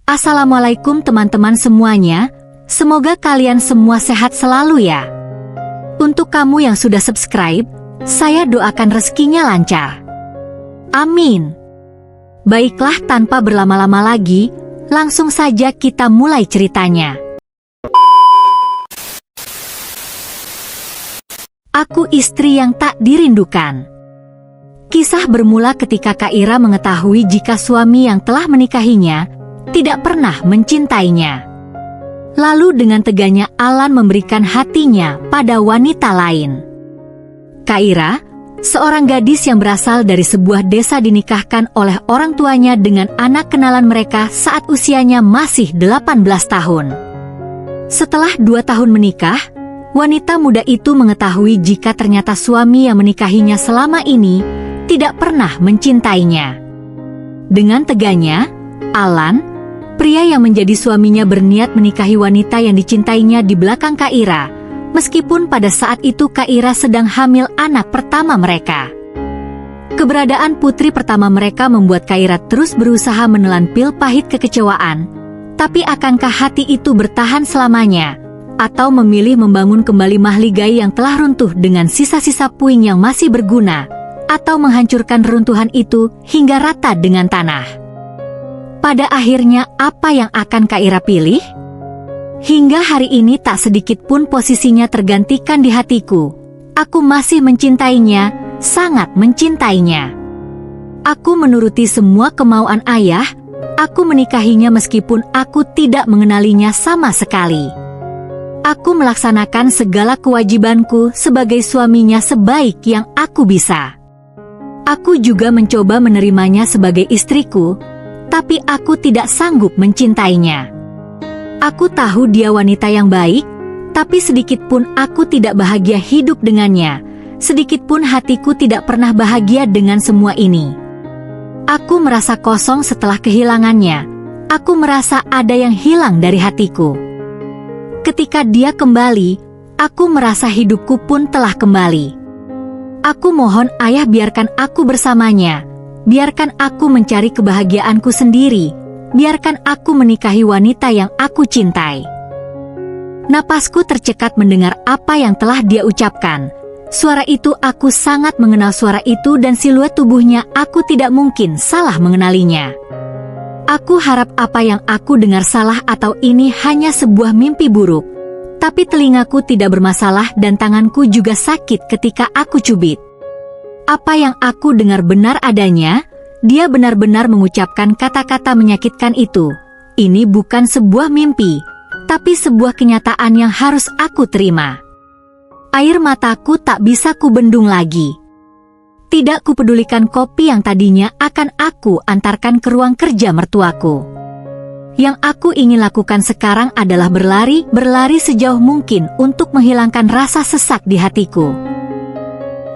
Assalamualaikum teman-teman semuanya, semoga kalian semua sehat selalu ya. Untuk kamu yang sudah subscribe, saya doakan rezekinya lancar. Amin. Baiklah, tanpa berlama-lama lagi, langsung saja kita mulai ceritanya. Aku istri yang tak dirindukan. Kisah bermula ketika Kak Ira mengetahui jika suami yang telah menikahinya tidak pernah mencintainya. Lalu dengan teganya Alan memberikan hatinya pada wanita lain. Kak Ira, seorang gadis yang berasal dari sebuah desa, dinikahkan oleh orang tuanya dengan anak kenalan mereka saat usianya masih 18 tahun. Setelah 2 tahun menikah, wanita muda itu mengetahui jika ternyata suami yang menikahinya selama ini tidak pernah mencintainya. Dengan teganya, Alan, pria yang menjadi suaminya, berniat menikahi wanita yang dicintainya di belakang Kak Ira, meskipun pada saat itu Kak Ira sedang hamil anak pertama mereka. Keberadaan putri pertama mereka membuat Kak Ira terus berusaha menelan pil pahit kekecewaan. Tapi akankah hati itu bertahan selamanya? Atau memilih membangun kembali mahligai yang telah runtuh dengan sisa-sisa puing yang masih berguna? Atau menghancurkan reruntuhan itu hingga rata dengan tanah? Pada akhirnya, apa yang akan Kak Ira pilih? Hingga hari ini tak sedikit pun posisinya tergantikan di hatiku. Aku masih mencintainya, sangat mencintainya. Aku menuruti semua kemauan ayah, aku menikahinya meskipun aku tidak mengenalinya sama sekali. Aku melaksanakan segala kewajibanku sebagai suaminya sebaik yang aku bisa. Aku juga mencoba menerimanya sebagai istriku, tapi aku tidak sanggup mencintainya. Aku tahu dia wanita yang baik, tapi sedikit pun aku tidak bahagia hidup dengannya. Sedikit pun hatiku tidak pernah bahagia dengan semua ini. Aku merasa kosong setelah kehilangannya. Aku merasa ada yang hilang dari hatiku. Ketika dia kembali, aku merasa hidupku pun telah kembali. Aku mohon ayah, biarkan aku bersamanya. Biarkan aku mencari kebahagiaanku sendiri. Biarkan aku menikahi wanita yang aku cintai. Napasku tercekat mendengar apa yang telah dia ucapkan. Suara itu, aku sangat mengenal suara itu dan siluet tubuhnya, aku tidak mungkin salah mengenalinya. Aku harap apa yang aku dengar salah atau ini hanya sebuah mimpi buruk. Tapi telingaku tidak bermasalah dan tanganku juga sakit ketika aku cubit. Apa yang aku dengar benar adanya. Dia benar-benar mengucapkan kata-kata menyakitkan itu. Ini bukan sebuah mimpi, tapi sebuah kenyataan yang harus aku terima. Air mataku tak bisa kubendung lagi. Tidak kupedulikan kopi yang tadinya akan aku antarkan ke ruang kerja mertuaku. Yang aku ingin lakukan sekarang adalah berlari sejauh mungkin untuk menghilangkan rasa sesak di hatiku.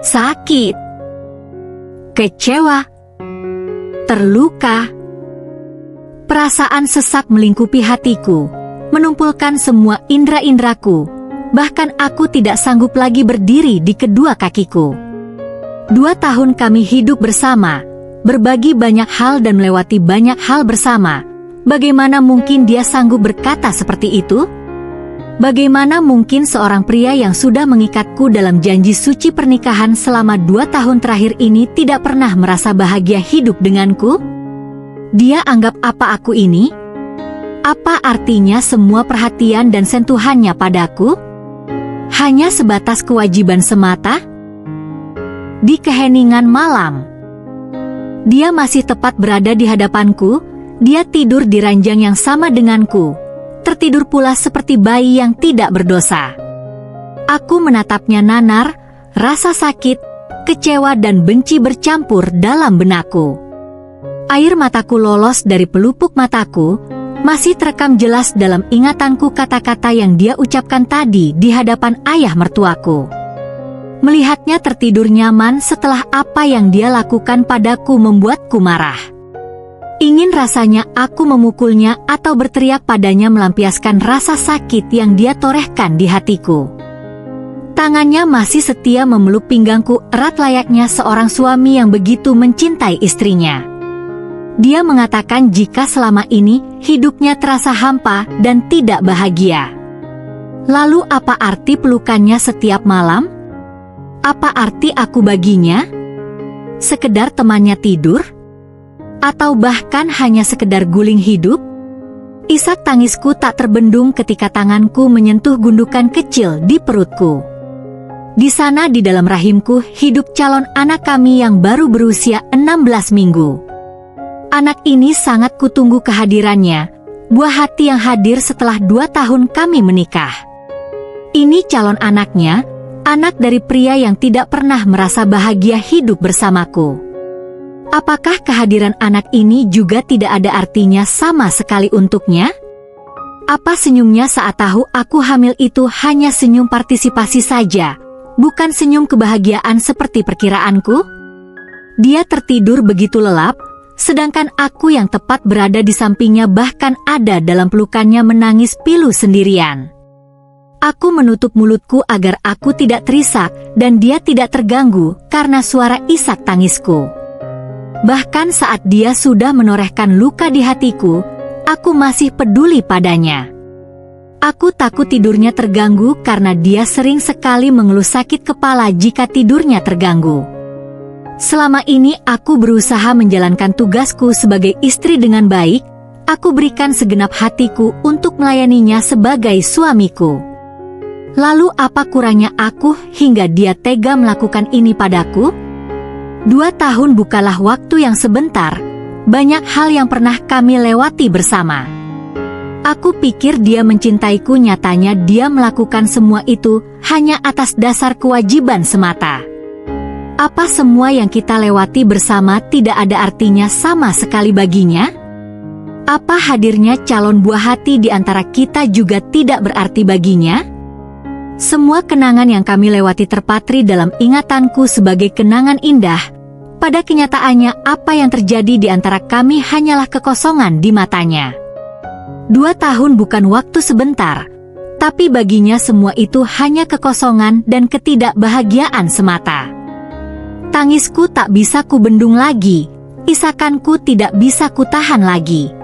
Sakit, kecewa, terluka. Perasaan sesak melingkupi hatiku, menumpulkan semua indera-inderaku. Bahkan aku tidak sanggup lagi berdiri di kedua kakiku. 2 tahun kami hidup bersama, berbagi banyak hal dan melewati banyak hal bersama. Bagaimana mungkin dia sanggup berkata seperti itu? Bagaimana mungkin seorang pria yang sudah mengikatku dalam janji suci pernikahan selama 2 tahun terakhir ini tidak pernah merasa bahagia hidup denganku? Dia anggap apa aku ini? Apa artinya semua perhatian dan sentuhannya padaku? Hanya sebatas kewajiban semata? Di keheningan malam, dia masih tepat berada di hadapanku. Dia tidur di ranjang yang sama denganku, tertidur pula seperti bayi yang tidak berdosa. Aku menatapnya nanar, rasa sakit, kecewa dan benci bercampur dalam benakku. Air mataku lolos dari pelupuk mataku, masih terekam jelas dalam ingatanku kata-kata yang dia ucapkan tadi di hadapan ayah mertuaku. Melihatnya tertidur nyaman setelah apa yang dia lakukan padaku membuatku marah. Ingin rasanya aku memukulnya atau berteriak padanya melampiaskan rasa sakit yang dia torehkan di hatiku. Tangannya masih setia memeluk pinggangku erat layaknya seorang suami yang begitu mencintai istrinya. Dia mengatakan jika selama ini hidupnya terasa hampa dan tidak bahagia. Lalu apa arti pelukannya setiap malam? Apa arti aku baginya? Sekedar temannya tidur? Atau bahkan hanya sekedar guling hidup? Isak tangisku tak terbendung ketika tanganku menyentuh gundukan kecil di perutku. Di sana di dalam rahimku hidup calon anak kami yang baru berusia 16 minggu. Anak ini sangat kutunggu kehadirannya, buah hati yang hadir setelah 2 tahun kami menikah. Ini calon anaknya, anak dari pria yang tidak pernah merasa bahagia hidup bersamaku. Apakah kehadiran anak ini juga tidak ada artinya sama sekali untuknya? Apa senyumnya saat tahu aku hamil itu hanya senyum partisipasi saja, bukan senyum kebahagiaan seperti perkiraanku? Dia tertidur begitu lelap, sedangkan aku yang tepat berada di sampingnya bahkan ada dalam pelukannya menangis pilu sendirian. Aku menutup mulutku agar aku tidak terisak dan dia tidak terganggu karena suara isak tangisku. Bahkan saat dia sudah menorehkan luka di hatiku, aku masih peduli padanya. Aku takut tidurnya terganggu karena dia sering sekali mengeluh sakit kepala jika tidurnya terganggu. Selama ini aku berusaha menjalankan tugasku sebagai istri dengan baik. Aku berikan segenap hatiku untuk melayaninya sebagai suamiku. Lalu apa kurangnya aku hingga dia tega melakukan ini padaku? 2 tahun bukanlah waktu yang sebentar. Banyak hal yang pernah kami lewati bersama. Aku pikir dia mencintaiku, nyatanya dia melakukan semua itu hanya atas dasar kewajiban semata. Apa semua yang kita lewati bersama tidak ada artinya sama sekali baginya? Apa hadirnya calon buah hati di antara kita juga tidak berarti baginya? Semua kenangan yang kami lewati terpatri dalam ingatanku sebagai kenangan indah. Pada kenyataannya apa yang terjadi di antara kami hanyalah kekosongan di matanya. 2 tahun bukan waktu sebentar, tapi baginya semua itu hanya kekosongan dan ketidakbahagiaan semata. Tangisku tak bisa kubendung lagi, isakanku tidak bisa kutahan lagi.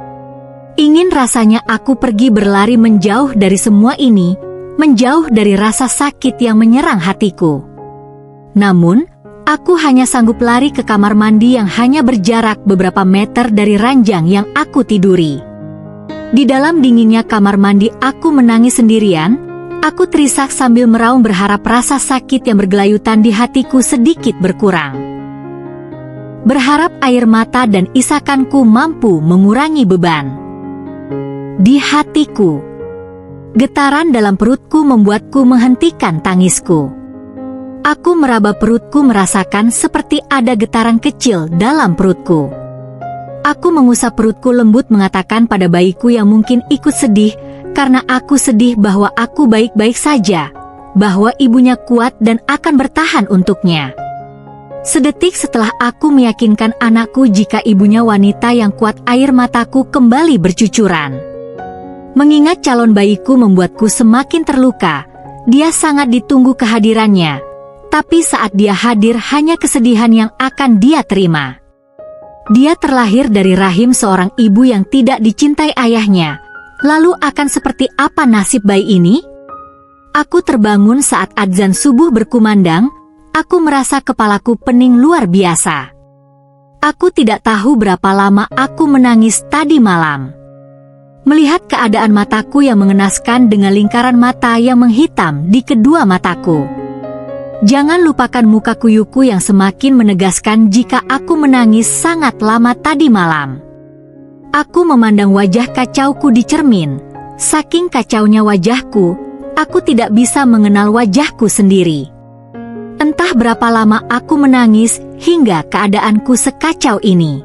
Ingin rasanya aku pergi berlari menjauh dari semua ini, menjauh dari rasa sakit yang menyerang hatiku. Namun, aku hanya sanggup lari ke kamar mandi yang hanya berjarak beberapa meter dari ranjang yang aku tiduri. Di dalam dinginnya kamar mandi aku menangis sendirian. Aku terisak sambil meraung berharap rasa sakit yang bergelayutan di hatiku sedikit berkurang. Berharap air mata dan isakanku mampu mengurangi beban. Di hatiku, getaran dalam perutku membuatku menghentikan tangisku. Aku meraba perutku merasakan seperti ada getaran kecil dalam perutku. Aku mengusap perutku lembut mengatakan pada bayiku yang mungkin ikut sedih, karena aku sedih bahwa aku baik-baik saja, bahwa ibunya kuat dan akan bertahan untuknya. Sedetik setelah aku meyakinkan anakku jika ibunya wanita yang kuat, air mataku kembali bercucuran. Mengingat calon bayiku membuatku semakin terluka. Dia sangat ditunggu kehadirannya, tapi saat dia hadir hanya kesedihan yang akan dia terima. Dia terlahir dari rahim seorang ibu yang tidak dicintai ayahnya. Lalu akan seperti apa nasib bayi ini? Aku terbangun saat adzan subuh berkumandang. Aku merasa kepalaku pening luar biasa. Aku tidak tahu berapa lama aku menangis tadi malam. Melihat keadaan mataku yang mengenaskan dengan lingkaran mata yang menghitam di kedua mataku. Jangan lupakan muka kuyuku yang semakin menegaskan jika aku menangis sangat lama tadi malam. Aku memandang wajah kacauku di cermin. Saking kacaunya wajahku, aku tidak bisa mengenal wajahku sendiri. Entah berapa lama aku menangis hingga keadaanku sekacau ini.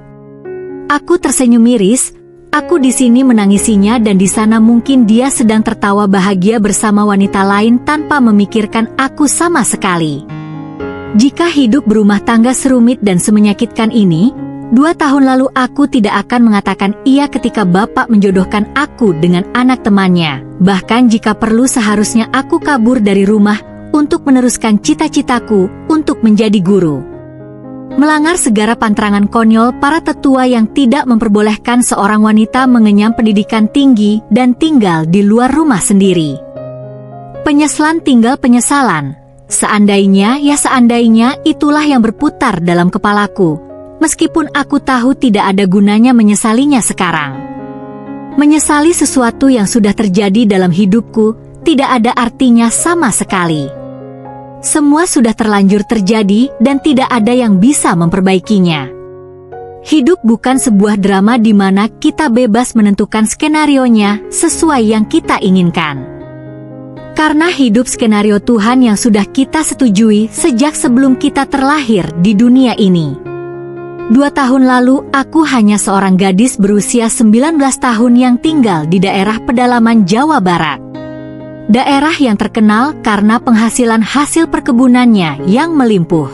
Aku tersenyum miris. Aku di sini menangisinya dan di sana mungkin dia sedang tertawa bahagia bersama wanita lain tanpa memikirkan aku sama sekali. Jika hidup berumah tangga serumit dan semenyakitkan ini, 2 tahun lalu aku tidak akan mengatakan iya ketika bapak menjodohkan aku dengan anak temannya. Bahkan jika perlu seharusnya aku kabur dari rumah untuk meneruskan cita-citaku untuk menjadi guru. Melanggar segala pantangan konyol para tetua yang tidak memperbolehkan seorang wanita mengenyam pendidikan tinggi dan tinggal di luar rumah sendiri. Penyesalan tinggal penyesalan. Seandainya itulah yang berputar dalam kepalaku, meskipun aku tahu tidak ada gunanya menyesalinya sekarang. Menyesali sesuatu yang sudah terjadi dalam hidupku tidak ada artinya sama sekali. Semua sudah terlanjur terjadi dan tidak ada yang bisa memperbaikinya. Hidup bukan sebuah drama di mana kita bebas menentukan skenarionya sesuai yang kita inginkan. Karena hidup skenario Tuhan yang sudah kita setujui sejak sebelum kita terlahir di dunia ini. 2 tahun lalu aku hanya seorang gadis berusia 19 tahun yang tinggal di daerah pedalaman Jawa Barat. Daerah yang terkenal karena penghasilan hasil perkebunannya yang melimpah.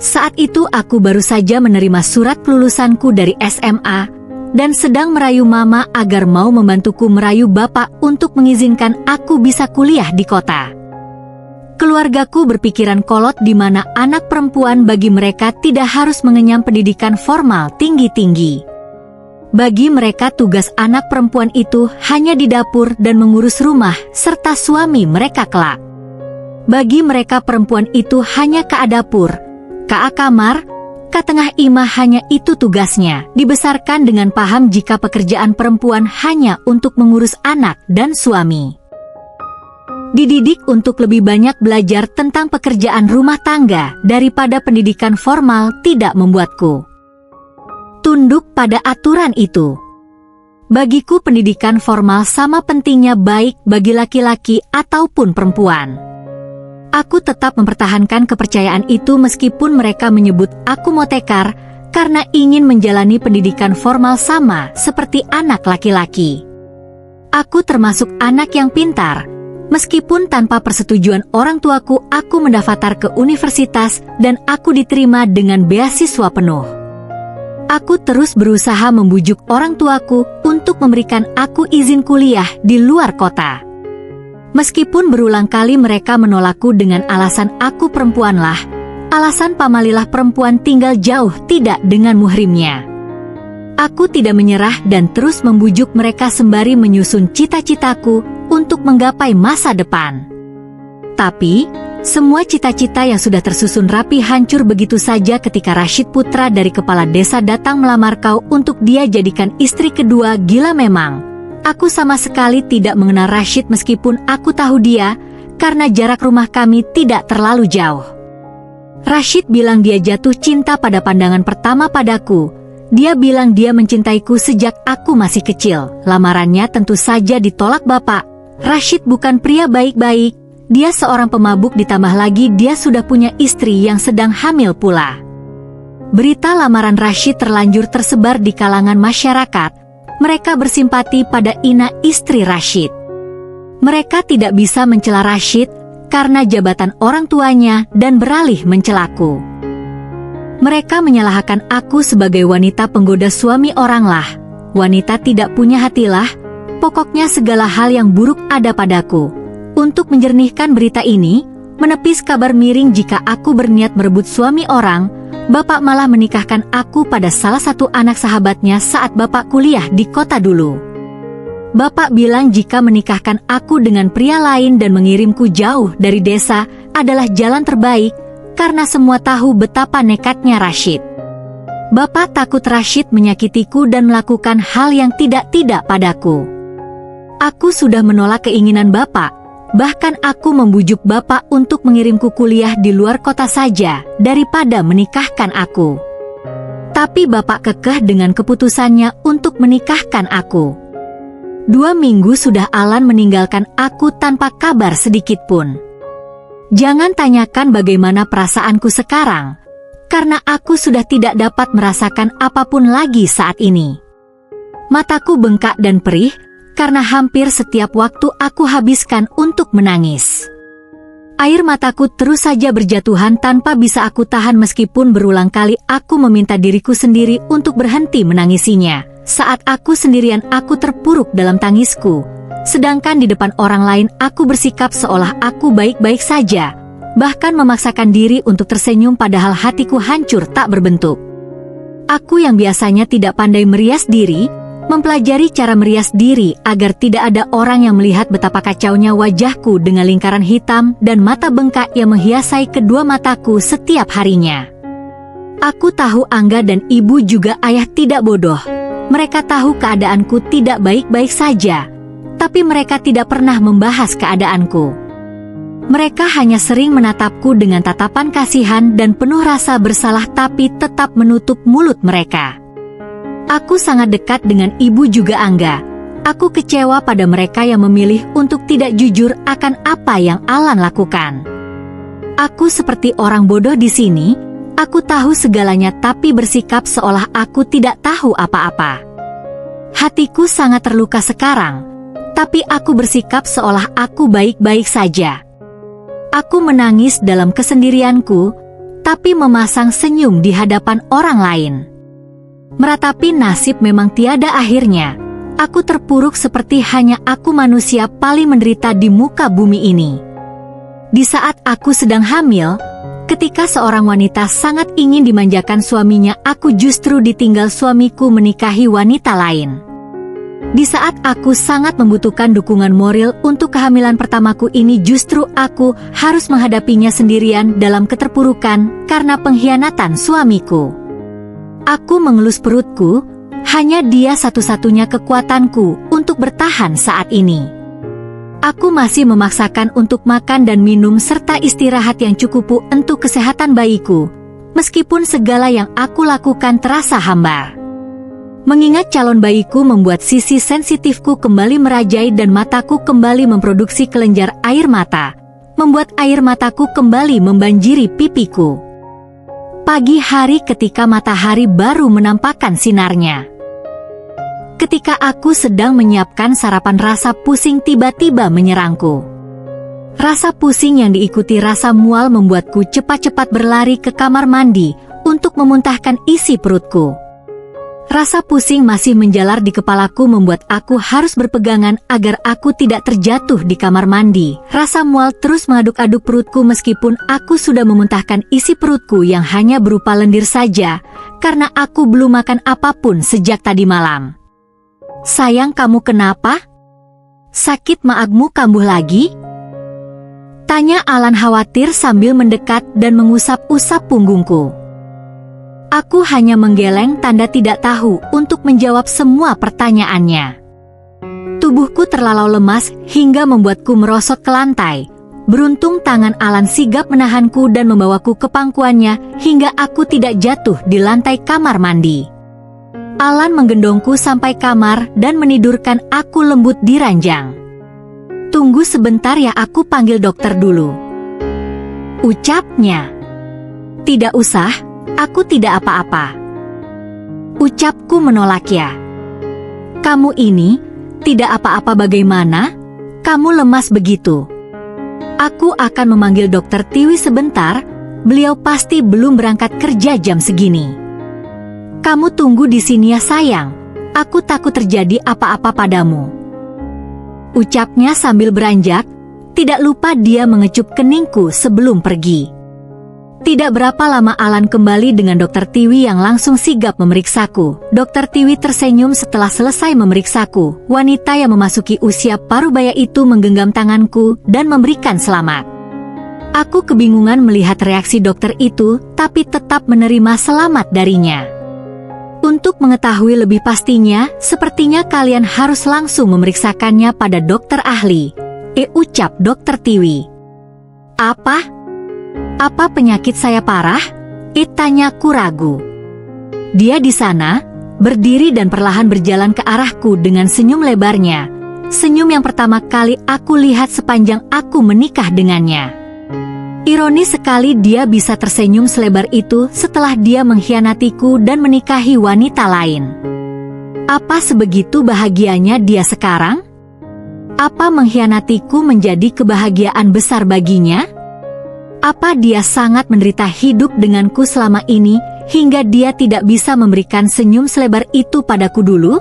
Saat itu aku baru saja menerima surat kelulusanku dari SMA dan sedang merayu mama agar mau membantuku merayu bapak untuk mengizinkan aku bisa kuliah di kota. Keluargaku berpikiran kolot di mana anak perempuan bagi mereka tidak harus mengenyam pendidikan formal tinggi-tinggi. Bagi mereka tugas anak perempuan itu hanya di dapur dan mengurus rumah serta suami mereka kelak. Bagi mereka perempuan itu hanya ke dapur, ke kamar, ke tengah imah hanya itu tugasnya. Dibesarkan dengan paham jika pekerjaan perempuan hanya untuk mengurus anak dan suami. Dididik untuk lebih banyak belajar tentang pekerjaan rumah tangga daripada pendidikan formal tidak membuatku tunduk pada aturan itu. Bagiku pendidikan formal sama pentingnya baik bagi laki-laki ataupun perempuan. Aku tetap mempertahankan kepercayaan itu meskipun mereka menyebut aku motekar karena ingin menjalani pendidikan formal sama seperti anak laki-laki. Aku termasuk anak yang pintar. Meskipun tanpa persetujuan orang tuaku, aku mendaftar ke universitas dan aku diterima dengan beasiswa penuh. Aku terus berusaha membujuk orang tuaku untuk memberikan aku izin kuliah di luar kota. Meskipun berulang kali mereka menolakku dengan alasan aku perempuanlah, alasan pamalilah perempuan tinggal jauh tidak dengan muhrimnya. Aku tidak menyerah dan terus membujuk mereka sembari menyusun cita-citaku untuk menggapai masa depan. Tapi, semua cita-cita yang sudah tersusun rapi hancur begitu saja ketika Rashid putra dari kepala desa datang melamar kau untuk dia jadikan istri kedua. Gila memang. Aku sama sekali tidak mengenal Rashid meskipun aku tahu dia, karena jarak rumah kami tidak terlalu jauh. Rashid bilang dia jatuh cinta pada pandangan pertama padaku. Dia bilang dia mencintaiku sejak aku masih kecil. Lamarannya tentu saja ditolak bapak. Rashid bukan pria baik-baik. Dia seorang pemabuk ditambah lagi dia sudah punya istri yang sedang hamil pula. Berita lamaran Rashid terlanjur tersebar di kalangan masyarakat. Mereka bersimpati pada Ina istri Rashid. Mereka tidak bisa mencela Rashid karena jabatan orang tuanya dan beralih mencelaku. Mereka menyalahkan aku sebagai wanita penggoda suami oranglah. Wanita tidak punya hatilah. Pokoknya segala hal yang buruk ada padaku. Untuk menjernihkan berita ini, menepis kabar miring jika aku berniat merebut suami orang, bapak malah menikahkan aku pada salah satu anak sahabatnya saat bapak kuliah di kota dulu. Bapak bilang jika menikahkan aku dengan pria lain dan mengirimku jauh dari desa adalah jalan terbaik, karena semua tahu betapa nekatnya Rashid. Bapak takut Rashid menyakitiku dan melakukan hal yang tidak-tidak padaku. Aku sudah menolak keinginan bapak. Bahkan aku membujuk bapak untuk mengirimku kuliah di luar kota saja daripada menikahkan aku. Tapi bapak kekeh dengan keputusannya untuk menikahkan aku. 2 minggu sudah Alan meninggalkan aku tanpa kabar sedikit pun. Jangan tanyakan bagaimana perasaanku sekarang, karena aku sudah tidak dapat merasakan apapun lagi saat ini. Mataku bengkak dan perih, karena hampir setiap waktu aku habiskan untuk menangis. Air mataku terus saja berjatuhan tanpa bisa aku tahan meskipun berulang kali aku meminta diriku sendiri untuk berhenti menangisinya. Saat aku sendirian aku terpuruk dalam tangisku, sedangkan di depan orang lain aku bersikap seolah aku baik-baik saja. bahkan memaksakan diri untuk tersenyum padahal hatiku hancur tak berbentuk. Aku yang biasanya tidak pandai merias diri, mempelajari cara merias diri agar tidak ada orang yang melihat betapa kacaunya wajahku dengan lingkaran hitam dan mata bengkak yang menghiasai kedua mataku setiap harinya. Aku tahu Angga dan ibu juga ayah tidak bodoh. Mereka tahu keadaanku tidak baik-baik saja, tapi mereka tidak pernah membahas keadaanku. Mereka hanya sering menatapku dengan tatapan kasihan dan penuh rasa bersalah tapi tetap menutup mulut mereka. Aku sangat dekat dengan ibu juga Angga. Aku kecewa pada mereka yang memilih untuk tidak jujur akan apa yang Alan lakukan. Aku seperti orang bodoh di sini. Aku tahu segalanya tapi bersikap seolah aku tidak tahu apa-apa. Hatiku sangat terluka sekarang, tapi aku bersikap seolah aku baik-baik saja. Aku menangis dalam kesendirianku, tapi memasang senyum di hadapan orang lain. Meratapi nasib memang tiada akhirnya. Aku terpuruk seperti hanya aku manusia paling menderita di muka bumi ini. Di saat aku sedang hamil, ketika seorang wanita sangat ingin dimanjakan suaminya, aku justru ditinggal suamiku menikahi wanita lain. Di saat aku sangat membutuhkan dukungan moral untuk kehamilan pertamaku ini, justru aku harus menghadapinya sendirian dalam keterpurukan karena pengkhianatan suamiku. Aku mengelus perutku, hanya dia satu-satunya kekuatanku untuk bertahan saat ini. Aku masih memaksakan untuk makan dan minum serta istirahat yang cukup untuk kesehatan bayiku, meskipun segala yang aku lakukan terasa hambar. Mengingat calon bayiku membuat sisi sensitifku kembali merajai dan mataku kembali memproduksi kelenjar air mata, membuat air mataku kembali membanjiri pipiku. Pagi hari ketika matahari baru menampakkan sinarnya. Ketika aku sedang menyiapkan sarapan, rasa pusing tiba-tiba menyerangku. Rasa pusing yang diikuti rasa mual membuatku cepat-cepat berlari ke kamar mandi untuk memuntahkan isi perutku. Rasa pusing masih menjalar di kepalaku membuat aku harus berpegangan agar aku tidak terjatuh di kamar mandi. Rasa mual terus mengaduk-aduk perutku meskipun aku sudah memuntahkan isi perutku yang hanya berupa lendir saja, karena aku belum makan apapun sejak tadi malam. Sayang, kamu kenapa? Sakit maagmu kambuh lagi? Tanya Alan khawatir sambil mendekat dan mengusap-usap punggungku. Aku hanya menggeleng tanda tidak tahu untuk menjawab semua pertanyaannya. Tubuhku terlalu lemas hingga membuatku merosot ke lantai. Beruntung tangan Alan sigap menahanku dan membawaku ke pangkuannya hingga aku tidak jatuh di lantai kamar mandi. Alan menggendongku sampai kamar dan menidurkan aku lembut di ranjang. Tunggu sebentar ya, aku panggil dokter dulu, ucapnya. Tidak usah. Aku tidak apa-apa, ucapku menolaknya. Kamu ini tidak apa-apa bagaimana? Kamu lemas begitu. Aku akan memanggil dokter Tiwi sebentar, beliau pasti belum berangkat kerja jam segini. Kamu tunggu di sini ya sayang, aku takut terjadi apa-apa padamu, ucapnya sambil beranjak. Tidak lupa dia mengecup keningku sebelum pergi. Tidak berapa lama Alan kembali dengan dokter Tiwi yang langsung sigap memeriksaku. Dokter Tiwi tersenyum setelah selesai memeriksaku. Wanita yang memasuki usia parubaya itu menggenggam tanganku dan memberikan selamat. Aku kebingungan melihat reaksi dokter itu, tapi tetap menerima selamat darinya. Untuk mengetahui lebih pastinya, sepertinya kalian harus langsung memeriksakannya pada dokter ahli, ucap dokter Tiwi. Apa penyakit saya parah? Tanyaku ragu. Dia di sana, berdiri dan perlahan berjalan ke arahku dengan senyum lebarnya. Senyum yang pertama kali aku lihat sepanjang aku menikah dengannya. Ironis sekali dia bisa tersenyum selebar itu setelah dia mengkhianatiku dan menikahi wanita lain. Apa sebegitu bahagianya dia sekarang? Apa mengkhianatiku menjadi kebahagiaan besar baginya? Apa dia sangat menderita hidup denganku selama ini, hingga dia tidak bisa memberikan senyum selebar itu padaku dulu?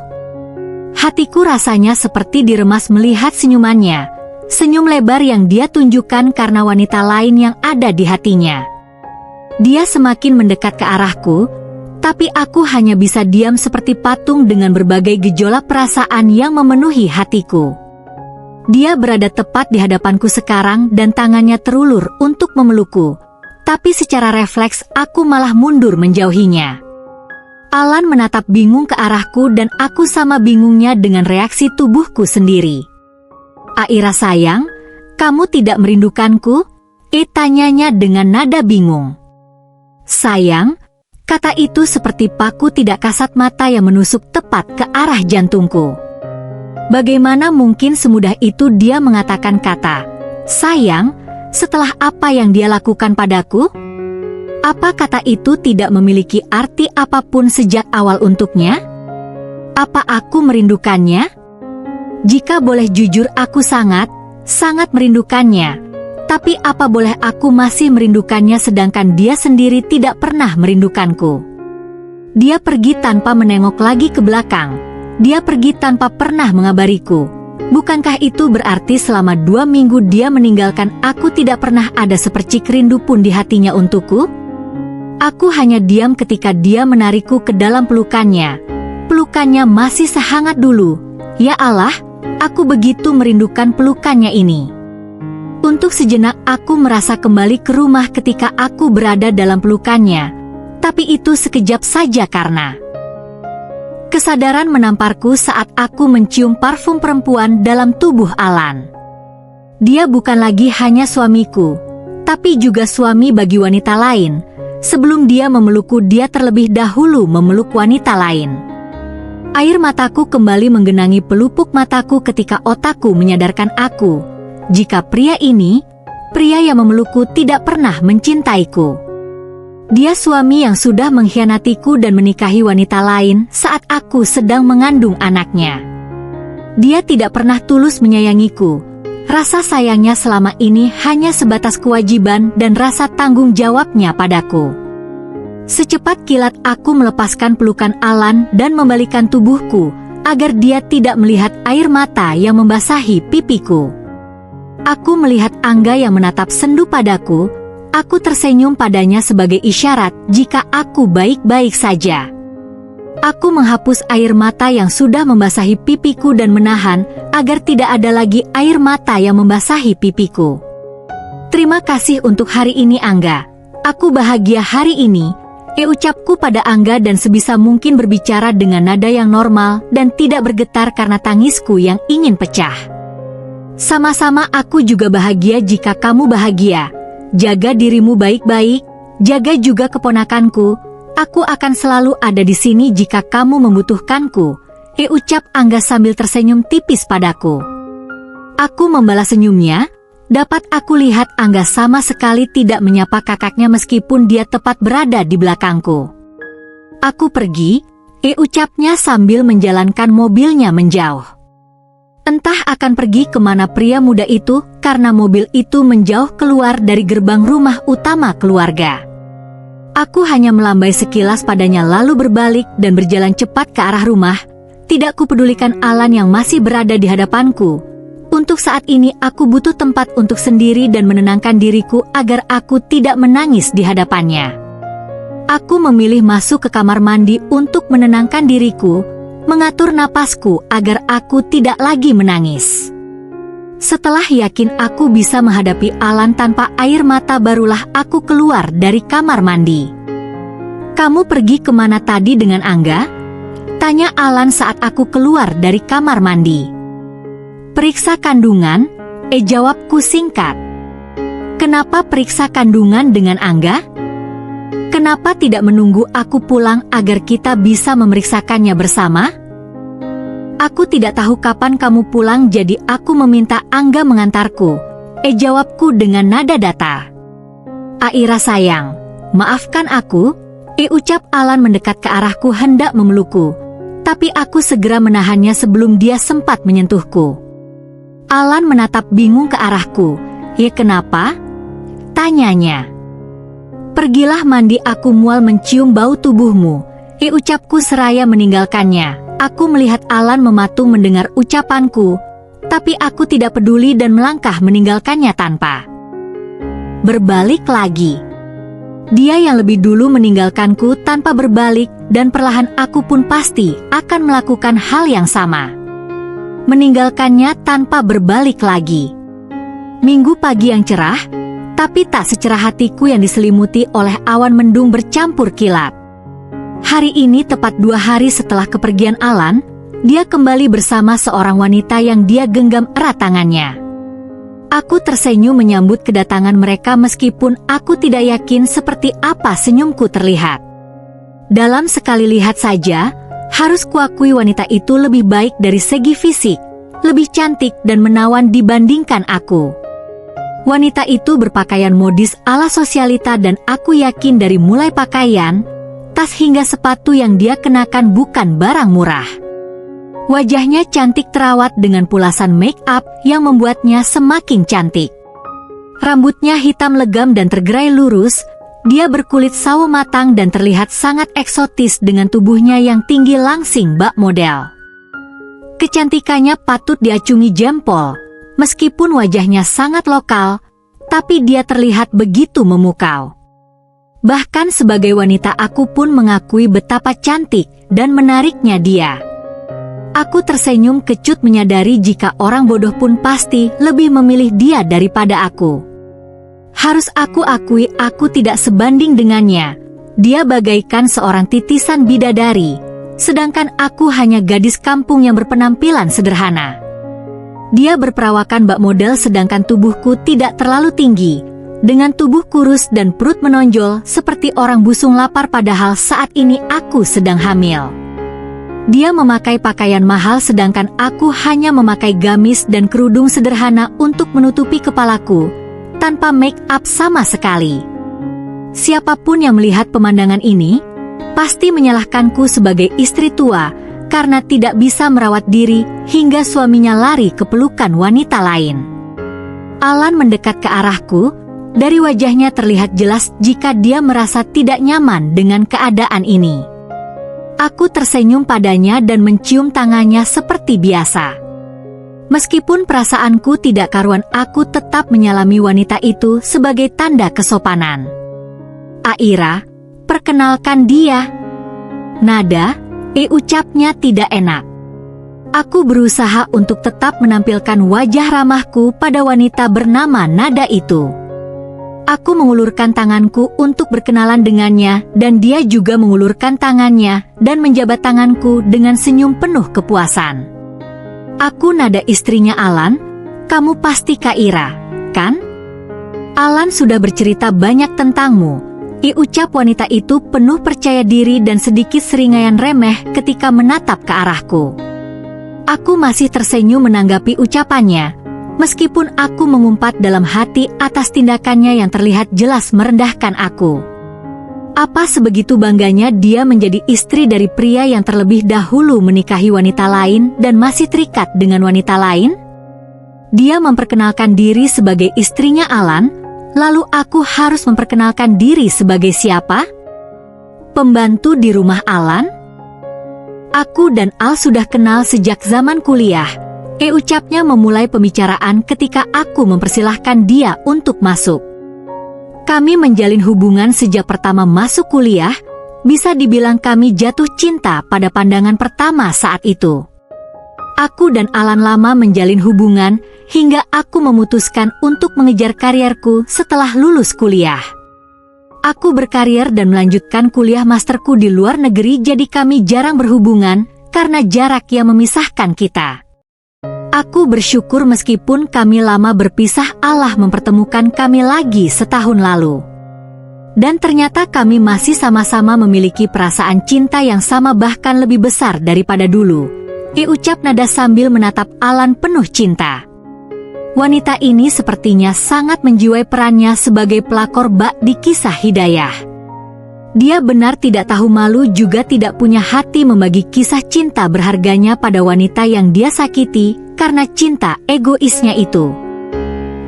Hatiku rasanya seperti diremas melihat senyumannya. Senyum lebar yang dia tunjukkan karena wanita lain yang ada di hatinya. Dia semakin mendekat ke arahku, tapi aku hanya bisa diam seperti patung dengan berbagai gejolak perasaan yang memenuhi hatiku. Dia berada tepat di hadapanku sekarang dan tangannya terulur untuk memelukku, tapi secara refleks aku malah mundur menjauhinya. Alan menatap bingung ke arahku dan aku sama bingungnya dengan reaksi tubuhku sendiri. "Aira sayang, kamu tidak merindukanku?" Tanyanya dengan nada bingung. "Sayang," kata itu seperti paku tidak kasat mata yang menusuk tepat ke arah jantungku. Bagaimana mungkin semudah itu dia mengatakan kata "sayang" setelah apa yang dia lakukan padaku? Apa kata itu tidak memiliki arti apapun sejak awal untuknya? Apa aku merindukannya? Jika boleh jujur, aku sangat merindukannya. Tapi apa boleh aku masih merindukannya sedangkan dia sendiri tidak pernah merindukanku? Dia pergi tanpa menengok lagi ke belakang. Dia pergi tanpa pernah mengabariku. Bukankah itu berarti selama 2 minggu dia meninggalkan aku tidak pernah ada sepercik rindu pun di hatinya untukku? Aku hanya diam ketika dia menarikku ke dalam pelukannya. Pelukannya masih sehangat dulu. Ya Allah, aku begitu merindukan pelukannya ini. Untuk sejenak aku merasa kembali ke rumah ketika aku berada dalam pelukannya. Tapi itu sekejap saja karena kesadaran menamparku saat aku mencium parfum perempuan dalam tubuh Alan. Dia bukan lagi hanya suamiku, tapi juga suami bagi wanita lain. Sebelum dia memelukku, dia terlebih dahulu memeluk wanita lain. Air mataku kembali menggenangi pelupuk mataku ketika otakku menyadarkan aku, jika pria ini, pria yang memelukku tidak pernah mencintaiku. Dia suami yang sudah mengkhianatiku dan menikahi wanita lain saat aku sedang mengandung anaknya. Dia tidak pernah tulus menyayangiku. Rasa sayangnya selama ini hanya sebatas kewajiban dan rasa tanggung jawabnya padaku. Secepat kilat aku melepaskan pelukan Alan dan membalikkan tubuhku agar dia tidak melihat air mata yang membasahi pipiku. Aku melihat Angga yang menatap sendu padaku. Aku tersenyum padanya sebagai isyarat jika aku baik-baik saja. Aku menghapus air mata yang sudah membasahi pipiku dan menahan agar tidak ada lagi air mata yang membasahi pipiku. "Terima kasih untuk hari ini Angga. Aku bahagia hari ini," ucapku pada Angga dan sebisa mungkin berbicara dengan nada yang normal dan tidak bergetar karena tangisku yang ingin pecah. "Sama-sama, aku juga bahagia jika kamu bahagia. Jaga dirimu baik-baik, jaga juga keponakanku. Aku akan selalu ada di sini jika kamu membutuhkanku," ucap Angga sambil tersenyum tipis padaku. Aku membalas senyumnya. Dapat aku lihat Angga sama sekali tidak menyapa kakaknya meskipun dia tepat berada di belakangku. "Aku pergi," ucapnya sambil menjalankan mobilnya menjauh. Entah akan pergi kemana pria muda itu karena mobil itu menjauh keluar dari gerbang rumah utama keluarga. Aku hanya melambai sekilas padanya lalu berbalik dan berjalan cepat ke arah rumah. Tidak kupedulikan Alan yang masih berada di hadapanku. Untuk saat ini aku butuh tempat untuk sendiri dan menenangkan diriku agar aku tidak menangis di hadapannya. Aku memilih masuk ke kamar mandi untuk menenangkan diriku, mengatur napasku agar aku tidak lagi menangis. Setelah yakin aku bisa menghadapi Alan tanpa air mata, barulah aku keluar dari kamar mandi. "Kamu pergi kemana tadi dengan Angga?" tanya Alan saat aku keluar dari kamar mandi. "Periksa kandungan," jawabku singkat. "Kenapa periksa kandungan dengan Angga? Kenapa tidak menunggu aku pulang agar kita bisa memeriksakannya bersama?" "Aku tidak tahu kapan kamu pulang, jadi aku meminta Angga mengantarku," jawabku dengan nada datar. "Aira sayang, maafkan aku," ucap Alan mendekat ke arahku hendak memelukku, tapi aku segera menahannya sebelum dia sempat menyentuhku. Alan menatap bingung ke arahku. "Ya kenapa?" tanyanya. "Pergilah mandi, aku mual mencium bau tubuhmu," ucapku seraya meninggalkannya. Aku melihat Alan mematung mendengar ucapanku, Tapi aku tidak peduli dan melangkah meninggalkannya tanpa berbalik lagi. Dia yang lebih dulu meninggalkanku tanpa berbalik, dan perlahan aku pun pasti akan melakukan hal yang sama. Meninggalkannya tanpa berbalik lagi. Minggu pagi yang cerah, tapi tak secerah hatiku yang diselimuti oleh awan mendung bercampur kilap. Hari ini tepat 2 hari setelah kepergian Alan, dia kembali bersama seorang wanita yang dia genggam erat tangannya. Aku tersenyum menyambut kedatangan mereka meskipun aku tidak yakin seperti apa senyumku terlihat. Dalam sekali lihat saja, harus kuakui wanita itu lebih baik dari segi fisik, lebih cantik dan menawan dibandingkan aku. Wanita itu berpakaian modis ala sosialita dan aku yakin dari mulai pakaian, tas hingga sepatu yang dia kenakan bukan barang murah. Wajahnya cantik terawat dengan pulasan make up yang membuatnya semakin cantik. Rambutnya hitam legam dan tergerai lurus, dia berkulit sawo matang dan terlihat sangat eksotis dengan tubuhnya yang tinggi langsing bak model. Kecantikannya patut diacungi jempol, meskipun wajahnya sangat lokal, tapi dia terlihat begitu memukau. Bahkan sebagai wanita aku pun mengakui betapa cantik dan menariknya dia. Aku tersenyum kecut menyadari jika orang bodoh pun pasti lebih memilih dia daripada aku. Harus aku akui aku tidak sebanding dengannya. Dia bagaikan seorang titisan bidadari, sedangkan aku hanya gadis kampung yang berpenampilan sederhana. Dia berperawakan bak model sedangkan tubuhku tidak terlalu tinggi, dengan tubuh kurus dan perut menonjol seperti orang busung lapar padahal saat ini aku sedang hamil. Dia memakai pakaian mahal sedangkan aku hanya memakai gamis dan kerudung sederhana untuk menutupi kepalaku, tanpa make up sama sekali. Siapapun yang melihat pemandangan ini, pasti menyalahkanku sebagai istri tua, karena tidak bisa merawat diri hingga suaminya lari ke pelukan wanita lain. Alan mendekat ke arahku, dari wajahnya terlihat jelas jika dia merasa tidak nyaman dengan keadaan ini. Aku tersenyum padanya dan mencium tangannya seperti biasa. Meskipun perasaanku tidak karuan, aku tetap menyalami wanita itu sebagai tanda kesopanan. Aira, perkenalkan dia. Nada, ucapnya tidak enak. Aku berusaha untuk tetap menampilkan wajah ramahku pada wanita bernama Nada itu. Aku mengulurkan tanganku untuk berkenalan dengannya dan dia juga mengulurkan tangannya dan menjabat tanganku dengan senyum penuh kepuasan. Aku Nada, istrinya Alan. Kamu pasti Kaira, kan? Alan sudah bercerita banyak tentangmu. Ucap wanita itu penuh percaya diri dan sedikit seringaian remeh ketika menatap ke arahku. Aku masih tersenyum menanggapi ucapannya, meskipun aku mengumpat dalam hati atas tindakannya yang terlihat jelas merendahkan aku. Apa sebegitu bangganya dia menjadi istri dari pria yang terlebih dahulu menikahi wanita lain dan masih terikat dengan wanita lain? Dia memperkenalkan diri sebagai istrinya Alan, lalu aku harus memperkenalkan diri sebagai siapa? Pembantu di rumah Alan? Aku dan Al sudah kenal sejak zaman kuliah. Ucapnya memulai pembicaraan ketika aku mempersilahkan dia untuk masuk. Kami menjalin hubungan sejak pertama masuk kuliah, bisa dibilang kami jatuh cinta pada pandangan pertama saat itu. Aku dan Alan lama menjalin hubungan hingga aku memutuskan untuk mengejar karierku setelah lulus kuliah. Aku berkarir dan melanjutkan kuliah masterku di luar negeri, jadi kami jarang berhubungan karena jarak yang memisahkan kita. Aku bersyukur meskipun kami lama berpisah, Allah mempertemukan kami lagi setahun lalu. Dan ternyata kami masih sama-sama memiliki perasaan cinta yang sama bahkan lebih besar daripada dulu. Ucap Nada sambil menatap Alan penuh cinta. Wanita ini sepertinya sangat menjiwai perannya sebagai pelakor bak di kisah Hidayah. Dia benar tidak tahu malu juga tidak punya hati membagi kisah cinta berharganya pada wanita yang dia sakiti karena cinta egoisnya itu.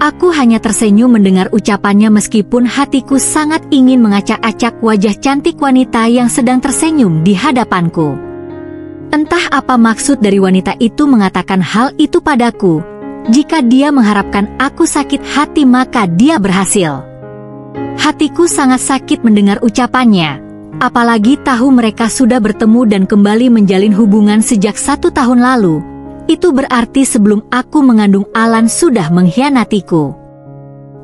Aku hanya tersenyum mendengar ucapannya meskipun hatiku sangat ingin mengacak-acak wajah cantik wanita yang sedang tersenyum di hadapanku. Entah apa maksud dari wanita itu mengatakan hal itu padaku, Jika dia mengharapkan aku sakit hati maka dia berhasil. Hatiku sangat sakit mendengar ucapannya, apalagi tahu mereka sudah bertemu dan kembali menjalin hubungan sejak 1 tahun lalu. Itu berarti sebelum aku mengandung Alan sudah mengkhianatiku.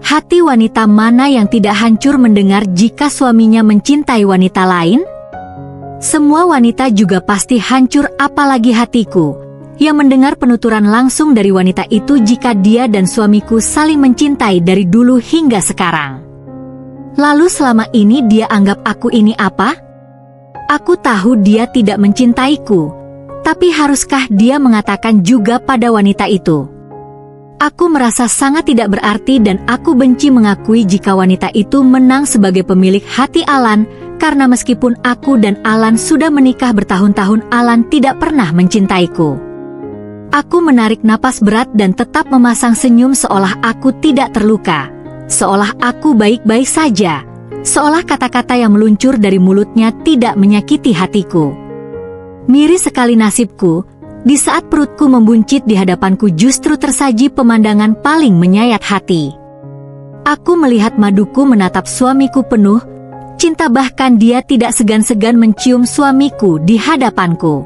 Hati wanita mana yang tidak hancur mendengar jika suaminya mencintai wanita lain? Semua wanita juga pasti hancur, apalagi hatiku, yang mendengar penuturan langsung dari wanita itu jika dia dan suamiku saling mencintai dari dulu hingga sekarang. Lalu selama ini dia anggap aku ini apa? Aku tahu dia tidak mencintaiku, tapi haruskah dia mengatakan juga pada wanita itu? Aku merasa sangat tidak berarti dan aku benci mengakui jika wanita itu menang sebagai pemilik hati Alan, karena meskipun aku dan Alan sudah menikah bertahun-tahun, Alan tidak pernah mencintaiku. Aku menarik napas berat dan tetap memasang senyum seolah aku tidak terluka, seolah aku baik-baik saja, seolah kata-kata yang meluncur dari mulutnya tidak menyakiti hatiku. Miris sekali nasibku, di saat perutku membuncit di hadapanku justru tersaji pemandangan paling menyayat hati. Aku melihat Maduku menatap suamiku penuh cinta, bahkan dia tidak segan-segan mencium suamiku di hadapanku.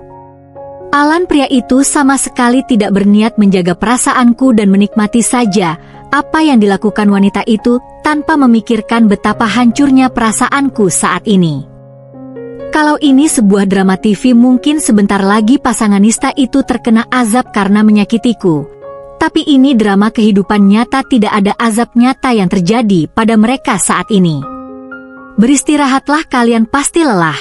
Alan, pria itu sama sekali tidak berniat menjaga perasaanku dan menikmati saja apa yang dilakukan wanita itu tanpa memikirkan betapa hancurnya perasaanku saat ini. Kalau ini sebuah drama TV, mungkin sebentar lagi pasangan nista itu terkena azab karena menyakitiku. Tapi ini drama kehidupan nyata, tidak ada azab nyata yang terjadi pada mereka saat ini. Beristirahatlah kalian, pasti lelah.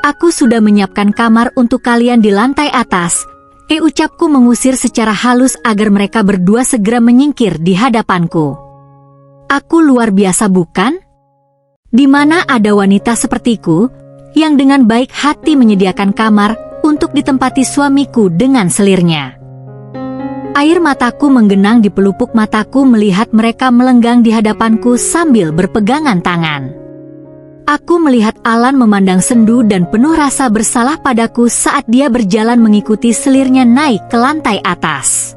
Aku sudah menyiapkan kamar untuk kalian di lantai atas. Ucapku mengusir secara halus agar mereka berdua segera menyingkir di hadapanku. Aku luar biasa bukan? Di mana ada wanita sepertiku yang dengan baik hati menyediakan kamar untuk ditempati suamiku dengan selirnya. Air mataku menggenang di pelupuk mataku melihat mereka melenggang di hadapanku sambil berpegangan tangan. Aku melihat Alan memandang sendu dan penuh rasa bersalah padaku saat dia berjalan mengikuti selirnya naik ke lantai atas.